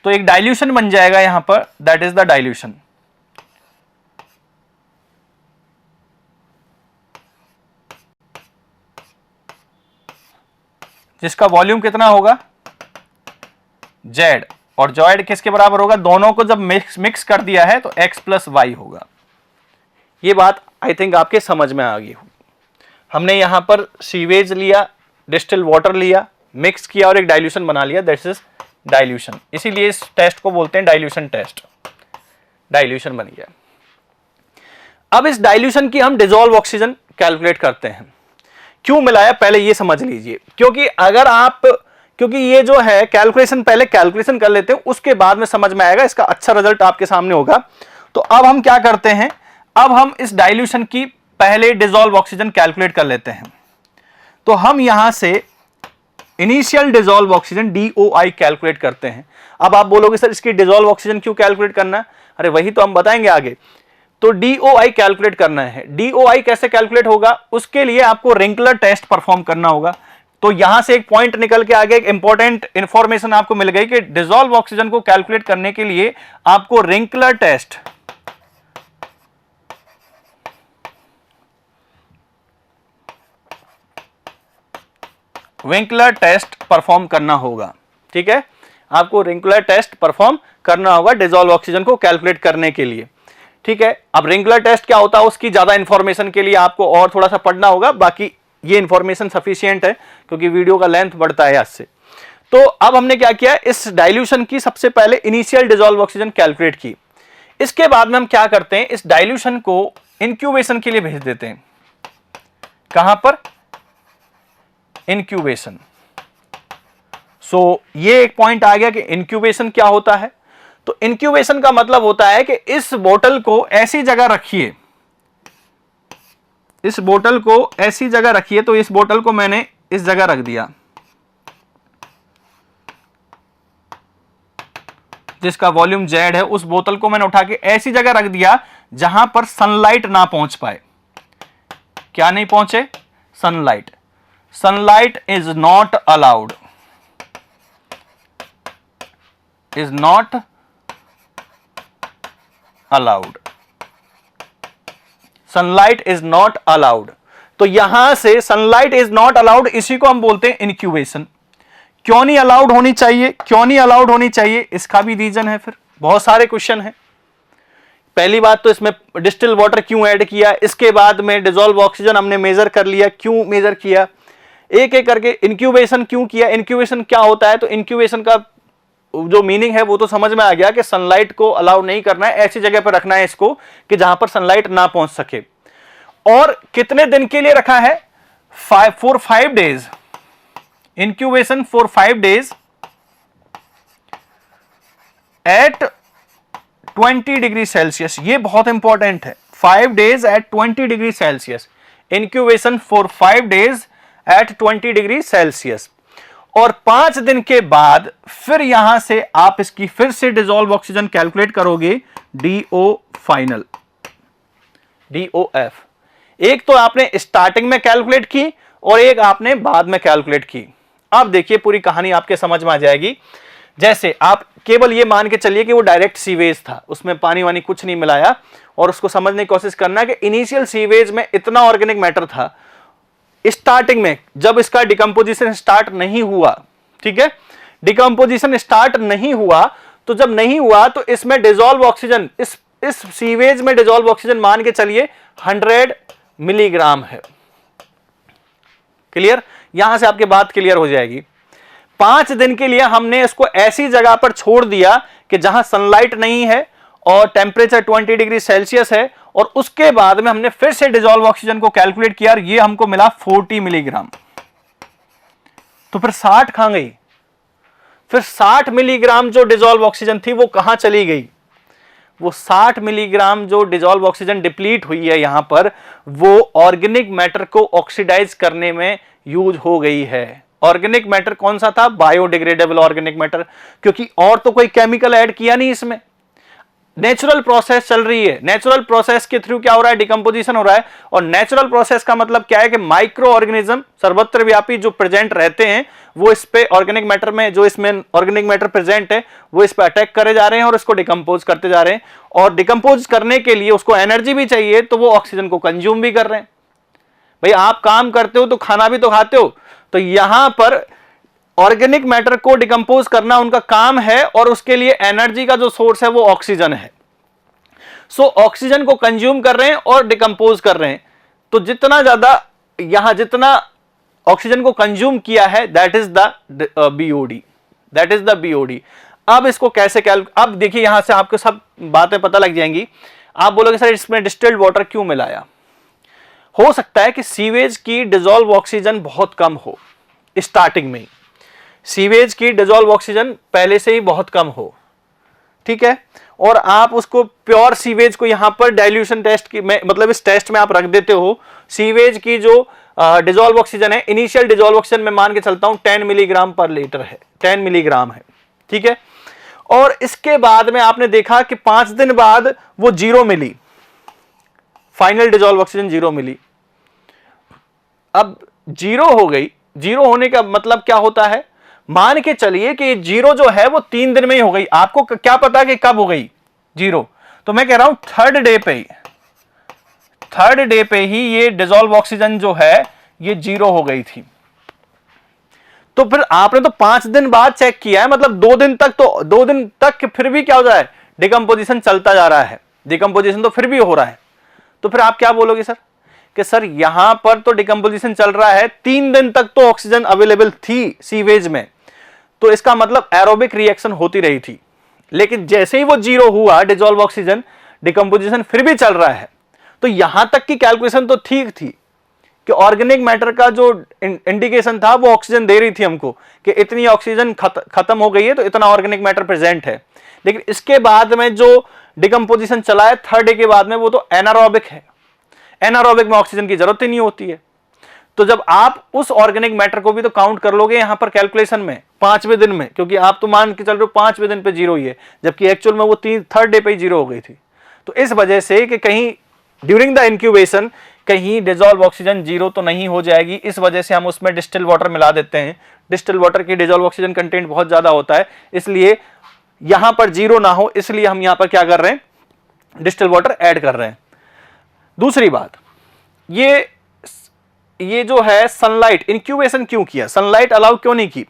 तो एक डाइल्यूशन बन जाएगा यहां पर, दैट इज द डाइल्यूशन। जिसका वॉल्यूम कितना होगा? Z, और Z किसके बराबर होगा? दोनों को जब मिक्स कर दिया है तो x प्लस वाई होगा। ये बात आई थिंक आपके समझ में आ गई हो। हमने यहां पर सीवेज लिया, डिस्टिल वाटर लिया, मिक्स किया और एक डाइल्यूशन बना लिया, दैट इज डाइल्यूशन। इसीलिए इस टेस्ट को बोलते हैं डाइल्यूशन टेस्ट। डाइल्यूशन बन गया। अब इस डाइल्यूशन की हम डिसॉल्व ऑक्सीजन कैलकुलेट करते हैं। क्यों मिलाया पहले ये समझ लीजिए, क्योंकि ये जो है कैलकुलेशन, पहले कैलकुलेशन कर लेते हैं, उसके बाद में समझ में आएगा, इसका अच्छा रिजल्ट आपके सामने होगा। तो अब हम क्या करते हैं, अब हम इस डाइल्यूशन की पहले डिसॉल्व ऑक्सीजन कैलकुलेट कर लेते हैं। तो हम यहां से initial dissolve oxygen DOI calculate करते हैं। अब आप बोलोगे सर इसकी डिसॉल्व ऑक्सीजन क्यों कैलकुलेट करना है? अरे वही तो हम बताएंगे आगे। तो DOI कैलकुलेट करना है। DOI कैसे कैलकुलेट होगा? उसके लिए आपको रिंकलर टेस्ट परफॉर्म करना होगा। तो यहां से एक पॉइंट निकल के आगे एक इंपॉर्टेंट इंफॉर्मेशन आपको मिल गई कि डिसॉल्व ऑक्सीजन को कैलकुलेट करने के लिए आपको रिंकलर टेस्ट परफॉर्म करना होगा। ठीक है, आपको रिंकलर टेस्ट परफॉर्म करना होगा डिसॉल्व ऑक्सीजन को कैलकुलेट करने के लिए। ठीक है, अब रिंकलर टेस्ट क्या होता है उसकी ज्यादा इंफॉर्मेशन के लिए आपको और थोड़ा सा पढ़ना होगा, बाकी ये इंफॉर्मेशन सफिशिएंट है क्योंकि वीडियो का लेंथ बढ़ता है इससे। तो अब हमने क्या किया, इस डाइल्यूशन की सबसे पहले इनिशियल डिसॉल्व ऑक्सीजन कैलकुलेट की। इसके बाद में हम क्या करते हैं, इस डाइल्यूशन को इंक्यूबेशन के लिए भेज देते हैं। कहां पर? इंक्यूबेशन। सो ये एक पॉइंट आ गया कि इंक्यूबेशन क्या होता है। तो इंक्यूबेशन का मतलब होता है कि इस बोतल को ऐसी जगह रखिए, इस बोतल को ऐसी जगह रखिए। तो इस बोतल को मैंने इस जगह रख दिया जिसका वॉल्यूम Z है। उस बोतल को मैंने उठा के ऐसी जगह रख दिया जहां पर सनलाइट ना पहुंच पाए। क्या नहीं पहुंचे? Sunlight. Sunlight is not allowed, is not allowed, sunlight is not allowed. तो यहां से सनलाइट इज नॉट अलाउड, इसी को हम बोलते हैं इंक्यूबेशन। क्यों नहीं अलाउड होनी चाहिए, क्यों नहीं अलाउड होनी चाहिए, इसका भी रीजन है। फिर बहुत सारे क्वेश्चन हैं। पहली बात तो इसमें डिस्टिल वाटर क्यों ऐड किया, इसके बाद में डिसॉल्व ऑक्सीजन हमने मेजर कर लिया, क्यों मेजर किया, एक एक करके इंक्यूबेशन क्यों किया, इंक्यूबेशन क्या होता है। तो इंक्यूबेशन का जो मीनिंग है वो तो समझ में आ गया कि सनलाइट को अलाउ नहीं करना है, ऐसी जगह पर रखना है इसको कि जहां पर सनलाइट ना पहुंच सके। और कितने दिन के लिए रखा है? 5 days. Incubation for 5 days at 20 degree Celsius. ये बहुत इंपॉर्टेंट है। 5 days at 20 degree Celsius. Incubation for 5 days at 20 degree Celsius. और 5 दिन के बाद फिर यहां से आप इसकी फिर से डिसॉल्व ऑक्सीजन कैलकुलेट करोगे, DO फाइनल, DOF। एक तो आपने स्टार्टिंग में कैलकुलेट की और एक आपने बाद में कैलकुलेट की। अब देखिए पूरी कहानी आपके समझ में आ जाएगी। जैसे आप केवल ये मान के चलिए कि वो डायरेक्ट सीवेज था, उसमें पानी वानी कुछ नहीं मिलाया, और उसको समझने की कोशिश करना कि इनिशियल सीवेज में इतना ऑर्गेनिक मैटर था। स्टार्टिंग में जब इसका डिकम्पोजिशन स्टार्ट नहीं हुआ, ठीक है, डिकम्पोजिशन स्टार्ट नहीं हुआ, तो जब नहीं हुआ तो इसमें डिसॉल्व ऑक्सीजन, इस सीवेज में डिसॉल्व ऑक्सीजन मान के चलिए 100 मिलीग्राम है। क्लियर? यहां से आपकी बात क्लियर हो जाएगी। 5 दिन के लिए हमने इसको ऐसी जगह पर छोड़ दिया कि जहां सनलाइट नहीं है और टेम्परेचर 20 डिग्री सेल्सियस है, और उसके बाद में हमने फिर से डिसॉल्व ऑक्सीजन को कैलकुलेट किया और ये हमको मिला 40 मिलीग्राम। तो फिर 60 कहां गई? फिर 60 मिलीग्राम जो डिसॉल्व ऑक्सीजन थी वो कहां चली गई? वो 60 मिलीग्राम जो डिजॉल्व ऑक्सीजन डिप्लीट हुई है यहां पर, वो ऑर्गेनिक मैटर को ऑक्सीडाइज करने में यूज हो गई है। ऑर्गेनिक मैटर कौन सा था? बायोडिग्रेडेबल ऑर्गेनिक मैटर, क्योंकि और तो कोई केमिकल ऐड किया नहीं इसमें, नेचुरल प्रोसेस चल रही है। नेचुरल प्रोसेस के थ्रू क्या हो रहा है? डिकम्पोजिशन हो रहा है। और नेचुरल प्रोसेस का मतलब क्या है कि माइक्रो ऑर्गेनिज्म सर्वत्र व्यापी जो प्रेजेंट रहते हैं, वो इस पे ऑर्गेनिक मैटर में, जो इसमें ऑर्गेनिक मैटर प्रेजेंट है, वो इस पे अटैक करे जा रहे हैं और इसको डिकम्पोज करते जा रहे हैं। और डिकम्पोज करने के लिए उसको एनर्जी भी चाहिए, तो वो ऑक्सीजन को कंज्यूम भी कर रहे हैं। भाई आप काम करते हो तो खाना भी तो खाते हो, तो यहां पर ऑर्गेनिक मैटर को डिकम्पोज करना उनका काम है, और उसके लिए एनर्जी का जो सोर्स है वो ऑक्सीजन है। सो ऑक्सीजन को कंज्यूम कर रहे हैं और डिकम्पोज कर रहे हैं। तो जितना ज्यादा यहां जितना ऑक्सीजन को कंज्यूम किया है, that is the BOD, that is the BOD. अब इसको कैसे अब देखिए यहां से आपको सब बातें पता लग जाएंगी। आप बोलोगे सर इसमें डिस्टिल्ड वाटर क्यों मिलाया? हो सकता है कि सीवेज की डिसॉल्व ऑक्सीजन बहुत कम हो, स्टार्टिंग में सीवेज की डिसॉल्व ऑक्सीजन पहले से ही बहुत कम हो, ठीक है, और आप उसको प्योर सीवेज को यहां पर डाइल्यूशन टेस्ट की में, मतलब इस टेस्ट में आप रख देते हो। सीवेज की जो डिसॉल्व ऑक्सीजन है, इनिशियल डिसॉल्व ऑक्सीजन में मान के चलता हूं 10 मिलीग्राम पर लीटर है, 10 मिलीग्राम है, ठीक है। और इसके बाद में आपने देखा कि 5 दिन बाद वो 0 मिली, फाइनल डिसॉल्व ऑक्सीजन 0 मिली। अब 0 हो गई, 0 होने का मतलब क्या होता है? मान के चलिए कि 0 जो है वो 3 दिन में ही हो गई। आपको क्या पता कि कब हो गई 0? तो मैं कह रहा हूं थर्ड डे पे ही ये डिसॉल्व ऑक्सीजन जो है ये 0 हो गई थी। तो फिर आपने तो 5 दिन बाद चेक किया है, मतलब 2 दिन तक, तो 2 दिन तक फिर भी क्या हो रहा है? डिकम्पोजिशन चलता जा रहा है, डिकम्पोजिशन तो फिर भी हो रहा है। तो फिर आप क्या बोलोगे सर कि सर यहां पर तो डिकम्पोजिशन चल रहा है, 3 दिन तक तो ऑक्सीजन अवेलेबल थी सीवेज में, तो इसका मतलब एरोबिक रिएक्शन होती रही थी। लेकिन जैसे ही वो 0 हुआ डिसॉल्व ऑक्सीजन, डिकम्पोजिशन फिर भी चल रहा है। तो यहां तक की कैलकुलेशन तो ठीक थी कि ऑर्गेनिक मैटर का जो इंडिकेशन था वो ऑक्सीजन दे रही थी हमको कि इतनी ऑक्सीजन खत्म हो गई है, तो इतना ऑर्गेनिक मैटर प्रेजेंट है। लेकिन इसके बाद में जो डिकम्पोजिशन चला है थर्ड डे के बाद में, वो तो एनारोबिक है। एनारोबिक में ऑक्सीजन की जरूरत ही नहीं होती है। तो जब आप उस ऑर्गेनिक मैटर को भी तो काउंट कर लोगे यहां पर कैलकुलेशन में 5वें दिन में, क्योंकि आप तो मान के चल रहे हो 5वें दिन पे 0 ही है, जबकि एक्चुअल में वो थर्ड डे पे ही 0 हो गई थी। तो इस वजह से कि कहीं ड्यूरिंग द इंक्यूबेशन कहीं डिसॉल्व ऑक्सीजन 0 तो नहीं हो जाएगी, इस वजह से हम उसमें डिस्टिल वाटर मिला देते हैं। डिस्टिल वाटर की डिसॉल्व ऑक्सीजन कंटेंट बहुत ज्यादा होता है, इसलिए यहां पर 0 ना हो, इसलिए हम यहां पर क्या कर रहे हैं? डिस्टिल वाटर ऐड कर रहे हैं। दूसरी बात, ये जो है सनलाइट इंक्यूबेशन क्यों किया, सनलाइट अलाउ क्यों नहीं की?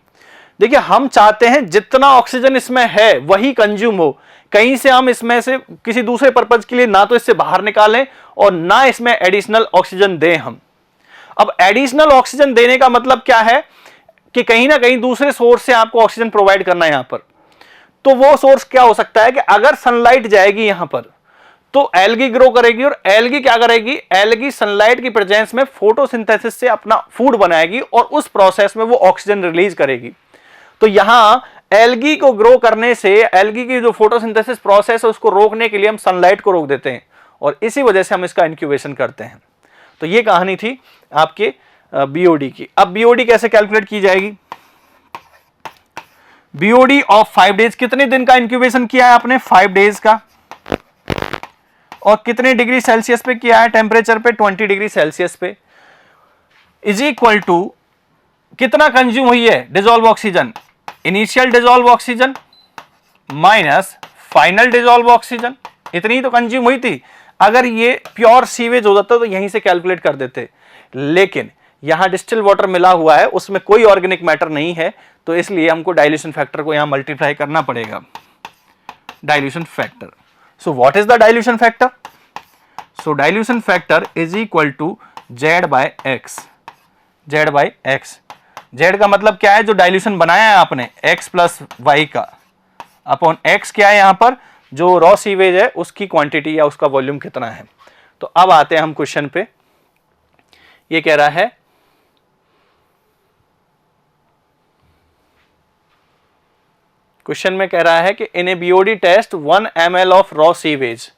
देखिए हम चाहते हैं जितना ऑक्सीजन इसमें है वही कंज्यूम हो, कहीं से हम इसमें से किसी दूसरे पर्पज के लिए ना तो इससे बाहर निकालें और ना इसमें एडिशनल ऑक्सीजन दें हम। अब एडिशनल ऑक्सीजन देने का मतलब क्या है कि कहीं ना कहीं दूसरे सोर्स से आपको ऑक्सीजन प्रोवाइड करना है यहां पर। तो वो सोर्स क्या हो सकता है कि अगर सनलाइट जाएगी यहां पर तो एल्गी ग्रो करेगी, और एल्गी क्या करेगी? एल्गी सनलाइट की प्रेजेंस में फोटोसिंथेसिस से अपना फूड बनाएगी और उस प्रोसेस में वो ऑक्सीजन रिलीज करेगी। तो यहां एल्गी को ग्रो करने से, एल्गी की जो फोटोसिंथेसिस प्रोसेस है उसको रोकने के लिए हम सनलाइट को रोक देते हैं, और इसी वजह से हम इसका इंक्यूबेशन करते हैं। तो ये कहानी थी आपके बीओडी की। अब बीओडी कैसे कैलकुलेट की जाएगी? बीओडी ऑफ 5 डेज, कितने दिन का इंक्यूबेशन किया है आपने? 5 डेज का। और कितने डिग्री सेल्सियस पे किया है? टेम्परेचर पे 20 डिग्री सेल्सियस पे, इज इक्वल टू कितना कंज्यूम हुई है dissolve oxygen? Initial dissolve oxygen minus final dissolve oxygen, इतनी तो कंज्यूम हुई थी। अगर ये प्योर सीवेज हो जाता तो यहीं से कैलकुलेट कर देते, लेकिन यहां डिस्टिल वाटर मिला हुआ है, उसमें कोई ऑर्गेनिक मैटर नहीं है, तो इसलिए हमको डाइल्यूशन फैक्टर को यहां मल्टीप्लाई करना पड़ेगा। Dilution factor, so what is the dilution factor? So dilution factor is equal to Z by X, Z by X। Z का मतलब क्या है? जो डाइल्यूशन बनाया है आपने X प्लस वाई का अपॉन X क्या है यहां पर? जो रॉ सीवेज है उसकी क्वांटिटी या उसका वॉल्यूम कितना है। तो अब आते हैं हम क्वेश्चन पे। ये कह रहा है क्वेश्चन में कह रहा है कि in a BOD test 1 ml of raw sewage,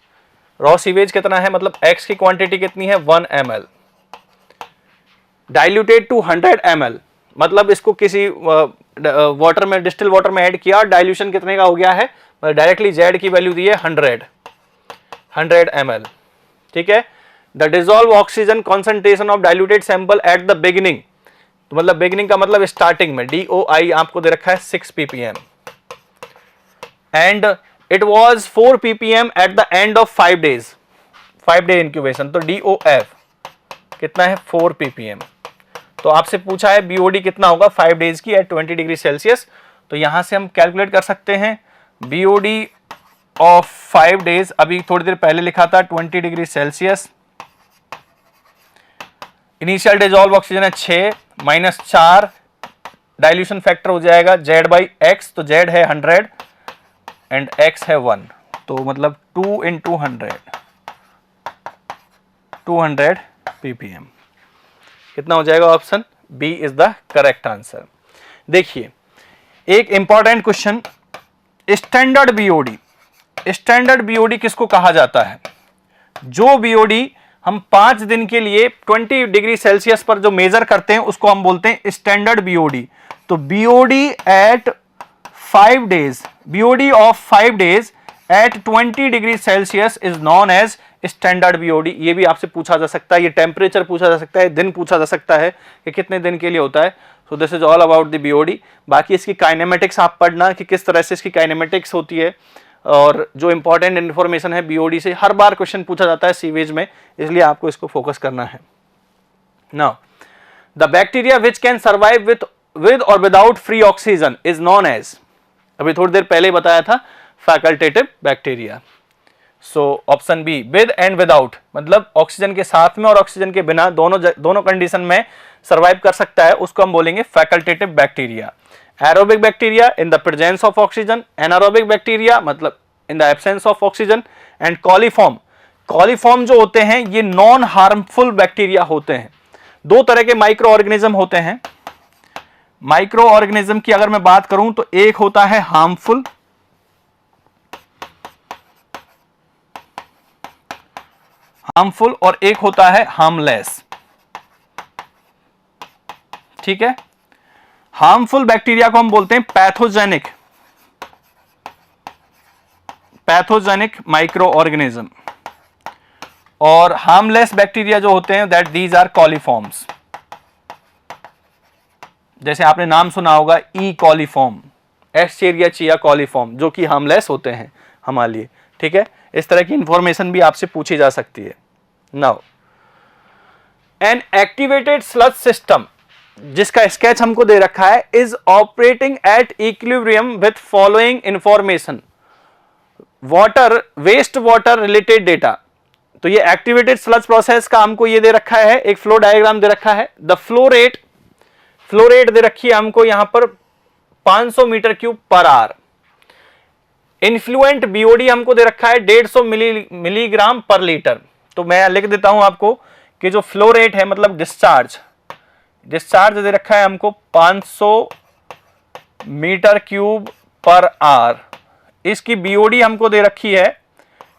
raw sewage कितना है, मतलब एक्स की क्वांटिटी कितनी है 1 ml, डाइल्यूटेड टू 100 ml, मतलब इसको किसी वाटर में, डिस्टिल वाटर में ऐड किया, डाइल्यूशन कितने का हो गया है, डायरेक्टली जेड की वैल्यू दी है 100 ml, ठीक है। The dissolve oxygen concentration of diluted sample at the beginning, तो मतलब बिगिनिंग का मतलब स्टार्टिंग में, DOI आपको दे रखा है 6 ppm and it was 4 ppm at the end of 5 days, 5 day incubation, तो DOF कितना है 4 ppm। तो आपसे पूछा है BOD कितना होगा 5 days की एट 20 डिग्री सेल्सियस, तो यहां से हम कैलकुलेट कर सकते हैं BOD ऑफ 5 days, अभी थोड़ी देर पहले लिखा था 20 degree Celsius, initial dissolve oxygen है 6 माइनस 4, डाइल्यूशन फैक्टर हो जाएगा Z बाई एक्स, तो Z है 100 एंड X है 1, तो मतलब 2 into 100 200 ppm, कितना हो जाएगा, option B is the correct answer. देखिए एक important question, standard BOD, standard BOD किसको कहा जाता है, जो बीओडी हम 5 दिन के लिए 20 डिग्री सेल्सियस पर जो मेजर करते हैं उसको हम बोलते हैं स्टैंडर्ड बीओडी। तो BOD at 5 days, BOD of 5 days at 20 degree Celsius is known as standard BOD. ये भी आपसे पूछा जा सकता है, ये टेम्परेचर पूछा जा सकता है, दिन पूछा जा सकता है कि कितने दिन के लिए होता है। सो this is all about the BOD. बाकी इसकी काइनेमेटिक्स आप पढ़ना कि किस तरह से इसकी काइनेमेटिक्स होती है, और जो इंपॉर्टेंट इन्फॉर्मेशन है बीओडी से हर बार क्वेश्चन पूछा जाता है सीवेज में, इसलिए आपको इसको फोकस करना है। Now the bacteria which can survive with और without free oxygen is known as, अभी थोड़ी देर पहले बताया था, facultative bacteria. So option B with and without, मतलब ऑक्सीजन के साथ में और ऑक्सीजन के बिना, दोनों कंडीशन में सर्वाइव कर सकता है, उसको हम बोलेंगे facultative bacteria. Aerobic bacteria in the presence of oxygen, anaerobic bacteria मतलब in the absence of oxygen, and coliform, coliform जो होते हैं ये नॉन हार्मफुल बैक्टीरिया होते हैं। 2 तरह के माइक्रो ऑर्गेनिज्म होते हैं। माइक्रो ऑर्गेनिज्म की अगर मैं बात करूं तो एक होता है हार्मफुल, और एक होता है हार्मलेस, ठीक है। हार्मफुल बैक्टीरिया को हम बोलते हैं पैथोजेनिक माइक्रो ऑर्गेनिज्म, और हार्मलेस बैक्टीरिया जो होते हैं दैट दीज आर कॉलीफॉर्म्स। जैसे आपने नाम सुना होगा ई कॉलीफॉर्म, एस्चेरिया चिया कॉलीफॉर्म, जो कि हार्मलेस होते हैं हमारे लिए, ठीक है। इस तरह की इंफॉर्मेशन भी आपसे पूछी जा सकती है। Now an activated sludge system, जिसका स्केच हमको दे रखा है, is operating at equilibrium with following information, water, waste water related data. तो ये एक्टिवेटेड स्लज प्रोसेस का हमको ये दे रखा है, एक फ्लो डायग्राम दे रखा है। द फ्लो रेट दे रखी है हमको यहां पर 500 metre cube per hour. Influent BOD हमको दे रखा है 150 मिलीग्राम पर लीटर। तो मैं लिख देता हूं आपको कि जो फ्लो रेट है मतलब डिस्चार्ज दे रखा है हमको 500 मीटर क्यूब पर आवर। इसकी बीओडी हमको दे रखी है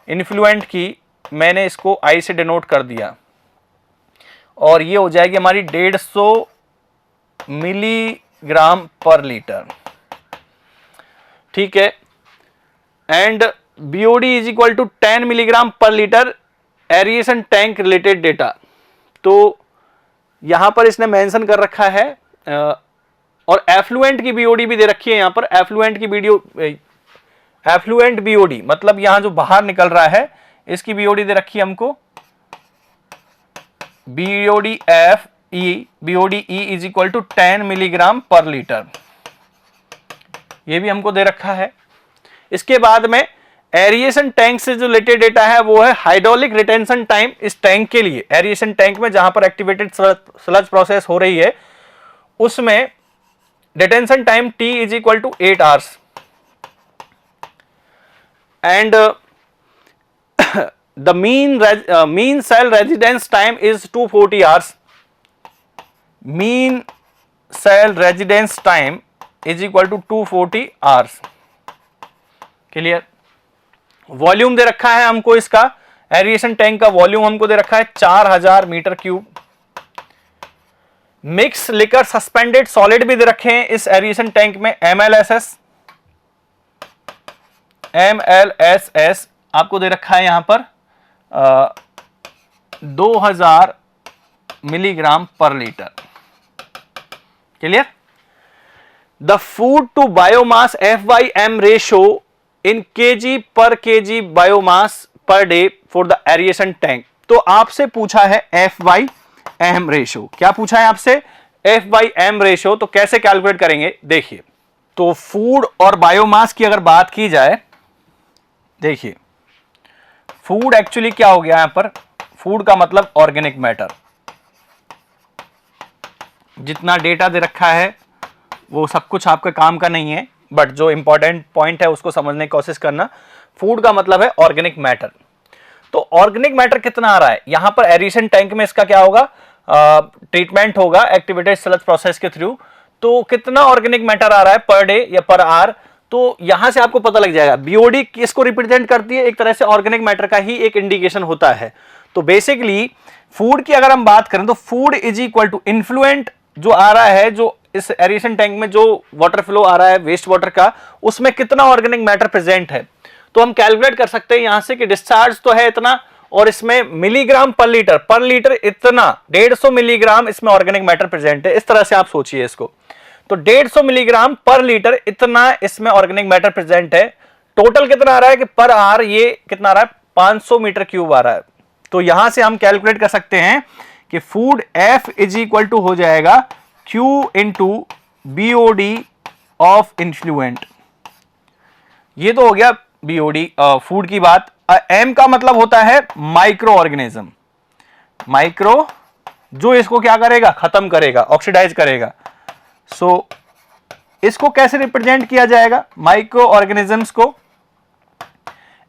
इन्फ्लुएंट की, मैंने इसको आई से डिनोट कर दिया, और ये हो जाएगी हमारी 150 मिलीग्राम पर लीटर, ठीक है। And BOD is equal to 10 milligram per litre aeration tank related data. तो यहां पर इसने मेंशन कर रखा है, और एफ्लुएंट की बीओडी भी दे रखी है यहां पर। एफ्लुएंट बीओडी मतलब यहां जो बाहर निकल रहा है, इसकी बीओडी दे रखी है हमको BOD E is equal to 10 milligram per litre, ये भी हमको दे रखा है। इसके बाद में एरिएशन टैंक से जो रिलेटेड डेटा है वो है हाइड्रोलिक रिटेंशन टाइम। इस टैंक के लिए, एरिएशन टैंक में जहां पर एक्टिवेटेड स्लज प्रोसेस हो रही है, उसमें detention time T is equal to 8 hours, and the mean cell residence time is 240 hours. Mean cell residence time is equal to 240 hours, clear. Volume दे रखा है हमको, इसका एरिएशन टैंक का वॉल्यूम हमको दे रखा है 4000 metre cube. Mix liquor suspended solid भी दे रखे हैं इस एरिएशन टैंक में, MLSS आपको दे रखा है यहां पर 2000 milligram per litre. Clear. The food to biomass FYM ratio in kg biomass per day for the aeration tank. तो आपसे पूछा है FYM रेशो, क्या पूछा है आपसे? FYM ratio. तो कैसे कैलकुलेट करेंगे देखिए, तो फूड और बायोमास की अगर बात की जाए, देखिए फूड एक्चुअली क्या हो गया यहां पर, फूड का मतलब ऑर्गेनिक मैटर। जितना डेटा दे रखा है वो सब कुछ आपके काम का नहीं है, बट जो इंपॉर्टेंट पॉइंट है उसको समझने की कोशिश करना। फूड का मतलब है ऑर्गेनिक मैटर। तो ऑर्गेनिक मैटर कितना आ रहा है यहां पर एरिएशन टैंक में, इसका क्या होगा, ट्रीटमेंट होगा एक्टिवेटेड स्लज प्रोसेस के थ्रू। तो कितना ऑर्गेनिक मैटर आ रहा है पर डे या पर आवर, तो यहां से आपको पता लग जाएगा। बीओडी किसको रिप्रेजेंट करती है, एक तरह से ऑर्गेनिक मैटर का ही एक इंडिकेशन होता है। तो बेसिकली फूड की अगर हम बात करें तो food is equal to influent जो आ रहा है, जो इस एरिएशन टैंक में जो वाटर फ्लो आ रहा है वेस्ट वाटर का, उसमें कितना ऑर्गेनिक मैटर प्रेजेंट है। तो हम कैलकुलेट कर सकते हैं यहां से कि डिस्चार्ज तो है इतना, और इसमें मिलीग्राम पर लीटर इतना 150 मिलीग्राम इसमें ऑर्गेनिक मैटर प्रेजेंट है। इस तरह से आप सोचिए इसको, तो 150 मिलीग्राम पर लीटर इतना इसमें ऑर्गेनिक मैटर प्रेजेंट है। टोटल कितना आ रहा है कि पर आवर ये कितना आ रहा है, 500 मीटर क्यूब आ रहा है। तो यहां से हम कैलकुलेट कर सकते हैं कि food F is equal to हो जाएगा Q into BOD of influent. ये तो हो गया BOD फूड की बात। M का मतलब होता है माइक्रो ऑर्गेनिज्म, माइक्रो जो इसको क्या करेगा, खत्म करेगा, ऑक्सीडाइज करेगा। सो इसको कैसे रिप्रेजेंट किया जाएगा, माइक्रो ऑर्गेनिजम्स को।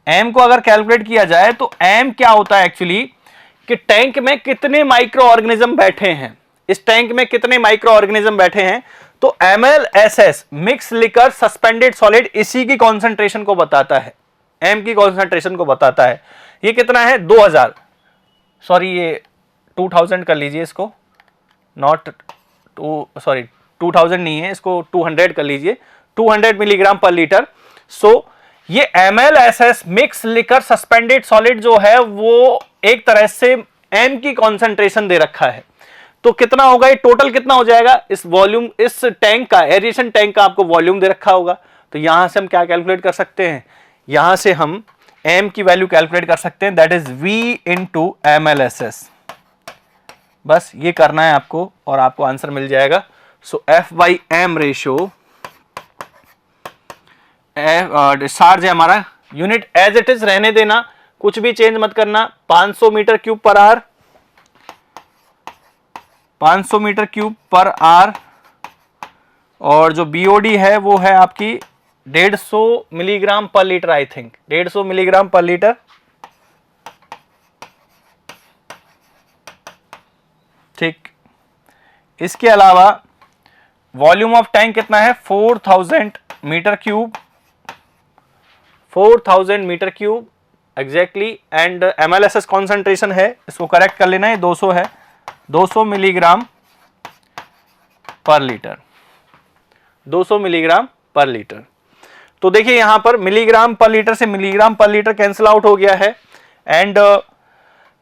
M को अगर कैलकुलेट किया जाए तो M क्या होता है एक्चुअली, कि टैंक में कितने माइक्रो ऑर्गेनिज्म बैठे हैं, इस टैंक में कितने माइक्रो ऑर्गेनिज्म बैठे हैं। तो MLSS mix liquor suspended solid इसी की कॉन्सेंट्रेशन को बताता है, M की कॉन्सेंट्रेशन को बताता है। ये कितना है 2000, सॉरी ये 2000 कर लीजिए इसको, नॉट सॉरी 2000 नहीं है, इसको 200 कर लीजिए, 200 मिलीग्राम पर लीटर। सो ये MLSS mix liquor suspended solid जो है वो एक तरह से M की कॉन्सेंट्रेशन दे रखा है। तो कितना होगा ये, टोटल कितना हो जाएगा, इस वॉल्यूम, इस टैंक का, एरिएशन टैंक का आपको वॉल्यूम दे रखा होगा। तो यहां से हम क्या कैलकुलेट कर सकते हैं, यहां से हम M की वैल्यू कैलकुलेट कर सकते हैं, that is V into MLSS। बस ये करना है आपको और आपको आंसर मिल जाएगा। सो FYM रेशियो, डिस्चार्ज है हमारा, यूनिट एज इट इज रहने देना, कुछ भी चेंज मत करना, 500 metre cube per hour, 500 metre cube per hour. और जो BOD है वो है आपकी 150 milligram per litre, I think 150 milligram per litre. ठीक, इसके अलावा वॉल्यूम ऑफ टैंक कितना है, 4000 metre cube, 4000 metre cube exactly. And MLSS concentration है, इसको करेक्ट कर लेना है, 200 है, 200 milligram per litre, 200 milligram per litre. तो देखिए यहां पर मिलीग्राम पर लीटर से milligram per litre cancel out हो गया है, एंड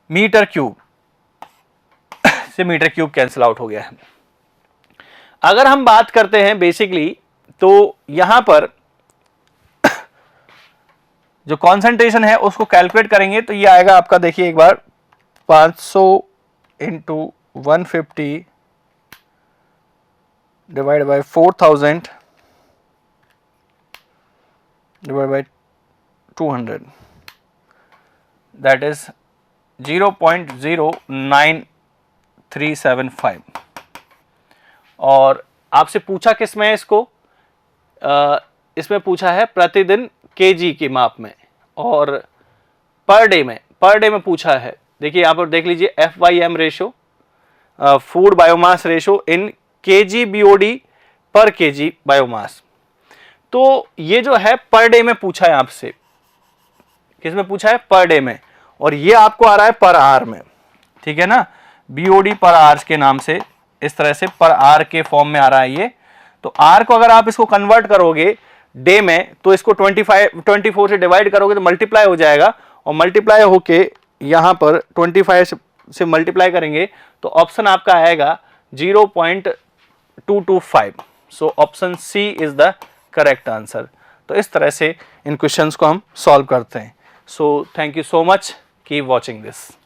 मीटर क्यूब से मीटर क्यूब कैंसिल आउट हो गया है। अगर हम बात करते हैं बेसिकली, तो यहां पर जो कॉन्सेंट्रेशन है उसको कैलकुलेट करेंगे तो ये आएगा आपका, देखिए एक बार, 500 into 150 divide by 4000 divide by 200, that is 0.09375। और आपसे पूछा किस में है इसको, इसमें पूछा है प्रतिदिन केजी के माप में, और पर डे में पूछा है। देखिए यहां पर देख लीजिए FYM ratio, food biomass ratio in kg BOD per kg biomass. तो ये जो है पर डे में पूछा है आपसे, किस में पूछा है, पर डे में, और ये आपको आ रहा है पर आवर में, ठीक है ना, बीओडी पर आवर्स के नाम से, इस तरह से पर आवर के फॉर्म में आ रहा है ये। तो आर को अगर आप इसको कन्वर्ट करोगे डे में, तो इसको 24 से डिवाइड करोगे तो मल्टीप्लाई हो जाएगा, और मल्टीप्लाई होके यहां पर 25 से मल्टीप्लाई करेंगे तो ऑप्शन आपका आएगा 0.225। So option C is the correct answer. तो इस तरह से इन क्वेश्चंस को हम सॉल्व करते हैं। So thank you so much, keep watching this.